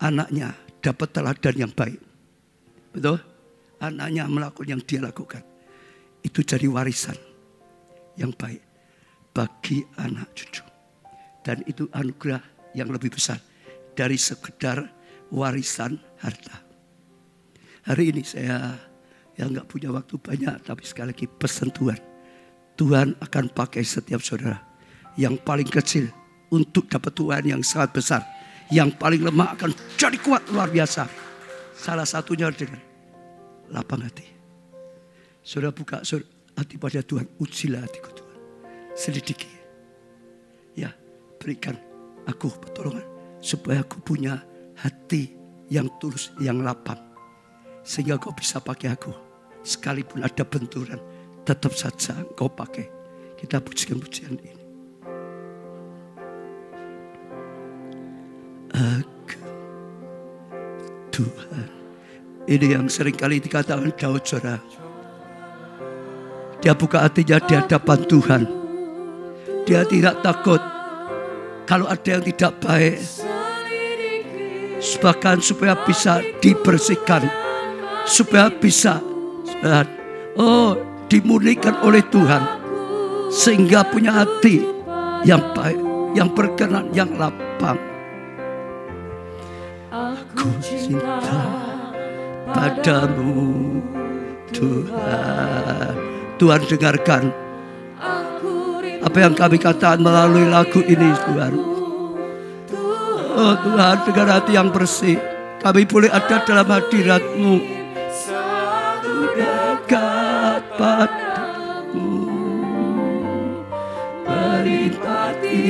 anaknya dapat teladan yang baik. Betul? Anaknya melakukan yang dia lakukan. Itu jadi warisan yang baik bagi anak cucu. Dan itu anugerah yang lebih besar dari sekedar warisan harta. Hari ini saya nggak punya waktu banyak, tapi sekali lagi pesan Tuhan. Tuhan akan pakai setiap saudara. Yang paling kecil untuk dapat Tuhan yang sangat besar. Yang paling lemah akan jadi kuat luar biasa. Salah satunya dengan lapang hati. Saudara buka hati pada Tuhan. Ujilah hatiku Tuhan. Selidiki. Ya, berikan aku pertolongan. Supaya aku punya hati yang tulus, yang lapang. Sehingga kau bisa pakai aku. Sekalipun ada benturan, tetap saja kau pakai. Kita pujikan pujian ini. Aku Tuhan. Ini yang seringkali dikatakan Daud, saudara. Dia buka hatinya di hadapan Tuhan. Dia tidak takut kalau ada yang tidak baik. Bahkan supaya bisa dibersihkan. Supaya bisa dimurnikan oleh Tuhan. Sehingga punya hati yang baik, yang berkenan, yang lapang. Aku cinta padamu Tuhan. Tuhan dengarkan apa yang kami katakan melalui lagu ini Tuhan. Oh Tuhan, dengan hati yang bersih kami boleh ada dalam hadirat-Mu. Dekat padamu, menikmati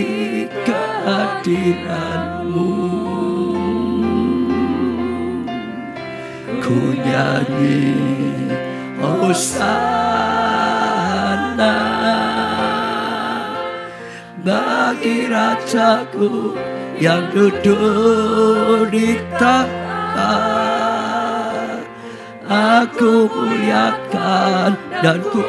kehadiran-Mu. Ku nyanyi Hosana bagi Rajaku yang duduk di tahta. Aku muliakan dan ku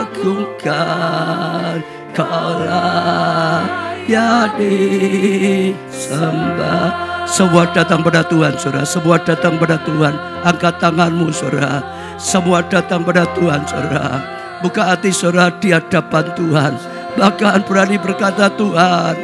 agungkan, Kaulah yang disembah. Semua datang pada Tuhan, saudara. Semua datang pada Tuhan. Angkat tanganmu, saudara. Semua datang pada Tuhan, saudara. Buka hati saudara di hadapan Tuhan. Bahkan berani berkata, Tuhan,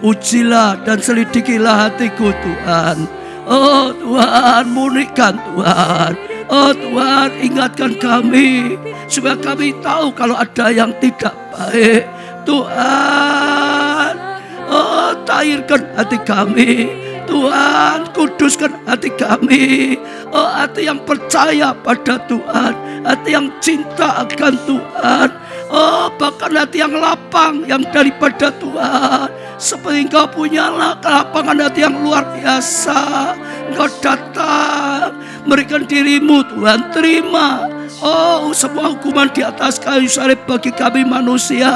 ujilah dan selidikilah hatiku, Tuhan. Oh Tuhan, murnikan Tuhan. Oh Tuhan, ingatkan kami supaya kami tahu kalau ada yang tidak baik. Tuhan, oh tahirkan hati kami. Tuhan, kuduskan hati kami. Oh hati yang percaya pada Tuhan, hati yang cinta akan Tuhan. Oh bahkan hati yang lapang, yang daripada Tuhan. Seperti Engkau punya kelapangan hati yang luar biasa. Engkau datang, berikan dirimu Tuhan, terima. Oh semua hukuman di atas kayu salib bagi kami manusia.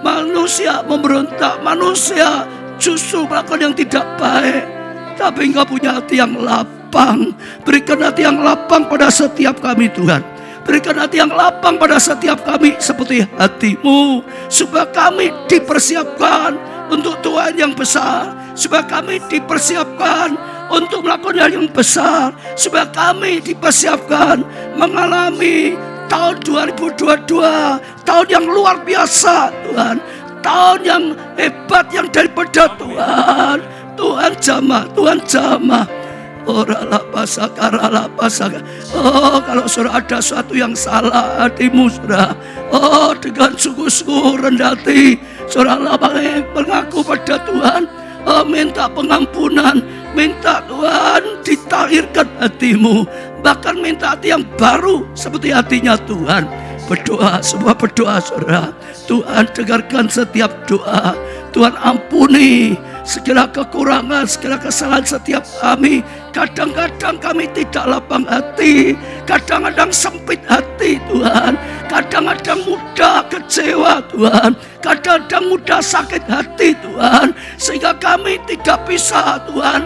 Manusia memberontak, manusia justru melakukan yang tidak baik. Tapi Engkau punya hati yang lapang. Berikan hati yang lapang pada setiap kami Tuhan. Berikan hati yang lapang pada setiap kami seperti hati-Mu. Supaya kami dipersiapkan untuk Tuhan yang besar. Supaya kami dipersiapkan untuk melakukan hal yang besar. Supaya kami dipersiapkan mengalami tahun 2022. Tahun yang luar biasa Tuhan. Tahun yang hebat yang daripada Tuhan. Tuhan jamah, Tuhan jamah. Oh kalau saudara ada sesuatu yang salah hatimu saudara, oh dengan sungguh-sungguh rendah hati saudara mengaku pada Tuhan, oh minta pengampunan, minta Tuhan ditahirkan hatimu, bahkan minta hati yang baru seperti hatinya Tuhan. Berdoa, semua berdoa saudara. Tuhan dengarkan setiap doa. Tuhan ampuni segala kekurangan, segala kesalahan setiap kami. Kadang-kadang kami tidak lapang hati, kadang-kadang sempit hati Tuhan, kadang-kadang mudah kecewa Tuhan, kadang-kadang mudah sakit hati Tuhan, sehingga kami tidak bisa Tuhan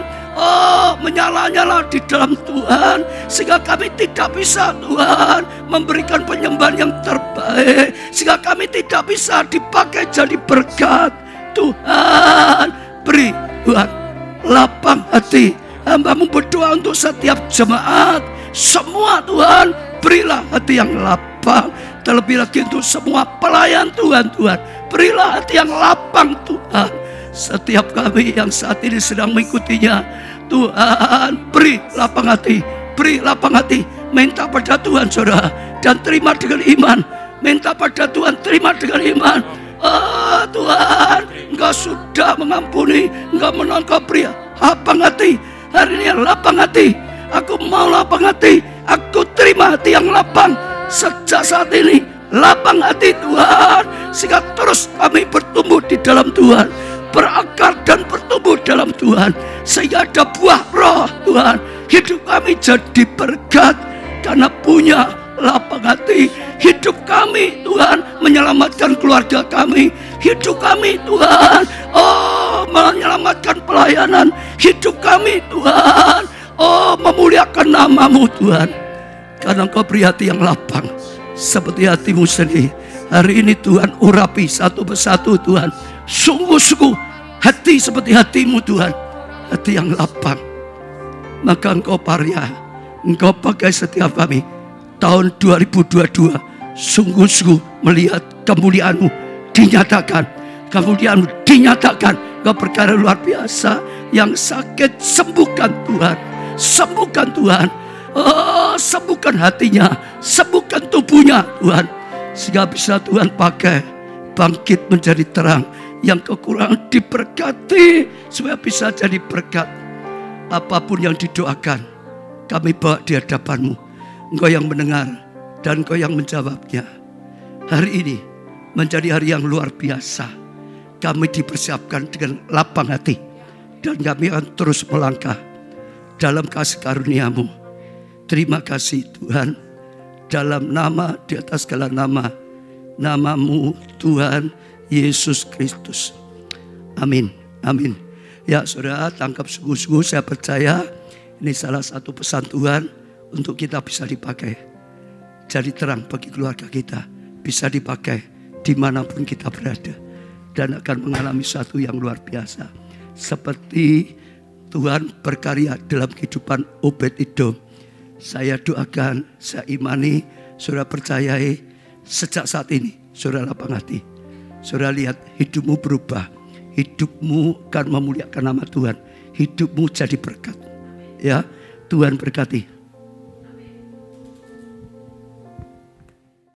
menyala-nyala di dalam Tuhan, sehingga kami tidak bisa Tuhan memberikan penyembahan yang terbaik, sehingga kami tidak bisa dipakai jadi berkat. Tuhan beri Tuhan lapang hati. Hamba-Mu berdoa untuk setiap jemaat semua Tuhan, berilah hati yang lapang. Terlebih lagi untuk semua pelayan Tuhan, Tuhan berilah hati yang lapang Tuhan. Setiap kami yang saat ini sedang mengikutinya, Tuhan beri lapang hati, beri lapang hati. Minta pada Tuhan saudara, dan terima dengan iman. Minta pada Tuhan, terima dengan iman. Tuhan, Engkau sudah mengampuni, Engkau menolong, Engkau beri lapang hati. Hari ini lapang hati, aku mau lapang hati, aku terima hati yang lapang. Sejak saat ini lapang hati Tuhan, sehingga terus kami bertumbuh di dalam Tuhan, berakar dan bertumbuh dalam Tuhan, sehingga ada buah roh Tuhan. Hidup kami jadi berkat karena punya lapang hati. Hidup kami Tuhan menyelamatkan keluarga kami. Hidup kami Tuhan menyelamatkan pelayanan. Hidup kami Tuhan memuliakan nama-Mu Tuhan, karena Engkau beri hati yang lapang seperti hati-Mu sendiri. Hari ini Tuhan urapi satu persatu Tuhan, sungguh-sungguh hati seperti hati-Mu Tuhan, hati yang lapang. Maka Engkau paria, Engkau pakai setiap kami tahun 2022, sungguh-sungguh melihat kemuliaan-Mu dinyatakan, kemuliaan-Mu dinyatakan. Engkau perkara luar biasa. Yang sakit sembuhkan Tuhan, sembuhkan Tuhan, sembuhkan hatinya, sembuhkan tubuhnya Tuhan, sehingga bisa Tuhan pakai bangkit menjadi terang. Yang kekurangan diberkati supaya bisa jadi berkat. Apapun yang didoakan kami bawa di hadapan-Mu. Engkau yang mendengar dan Engkau yang menjawabnya. Hari ini menjadi hari yang luar biasa. Kami dipersiapkan dengan lapang hati, dan kami akan terus melangkah dalam kasih karunia-Mu. Terima kasih Tuhan, dalam nama di atas segala nama, nama-Mu Tuhan Yesus Kristus. Amin, amin. Ya saudara, tangkap sungguh-sungguh. Saya percaya ini salah satu pesan Tuhan untuk kita bisa dipakai jadi terang bagi keluarga kita, bisa dipakai dimanapun kita berada, dan akan mengalami satu yang luar biasa. Seperti Tuhan berkarya dalam kehidupan Obed-Edom. Saya doakan, saya imani, saudara percayai, sejak saat ini saudara lapang hati. Saudara lihat hidupmu berubah, hidupmu akan memuliakan nama Tuhan, hidupmu jadi berkat. Ya, Tuhan berkati.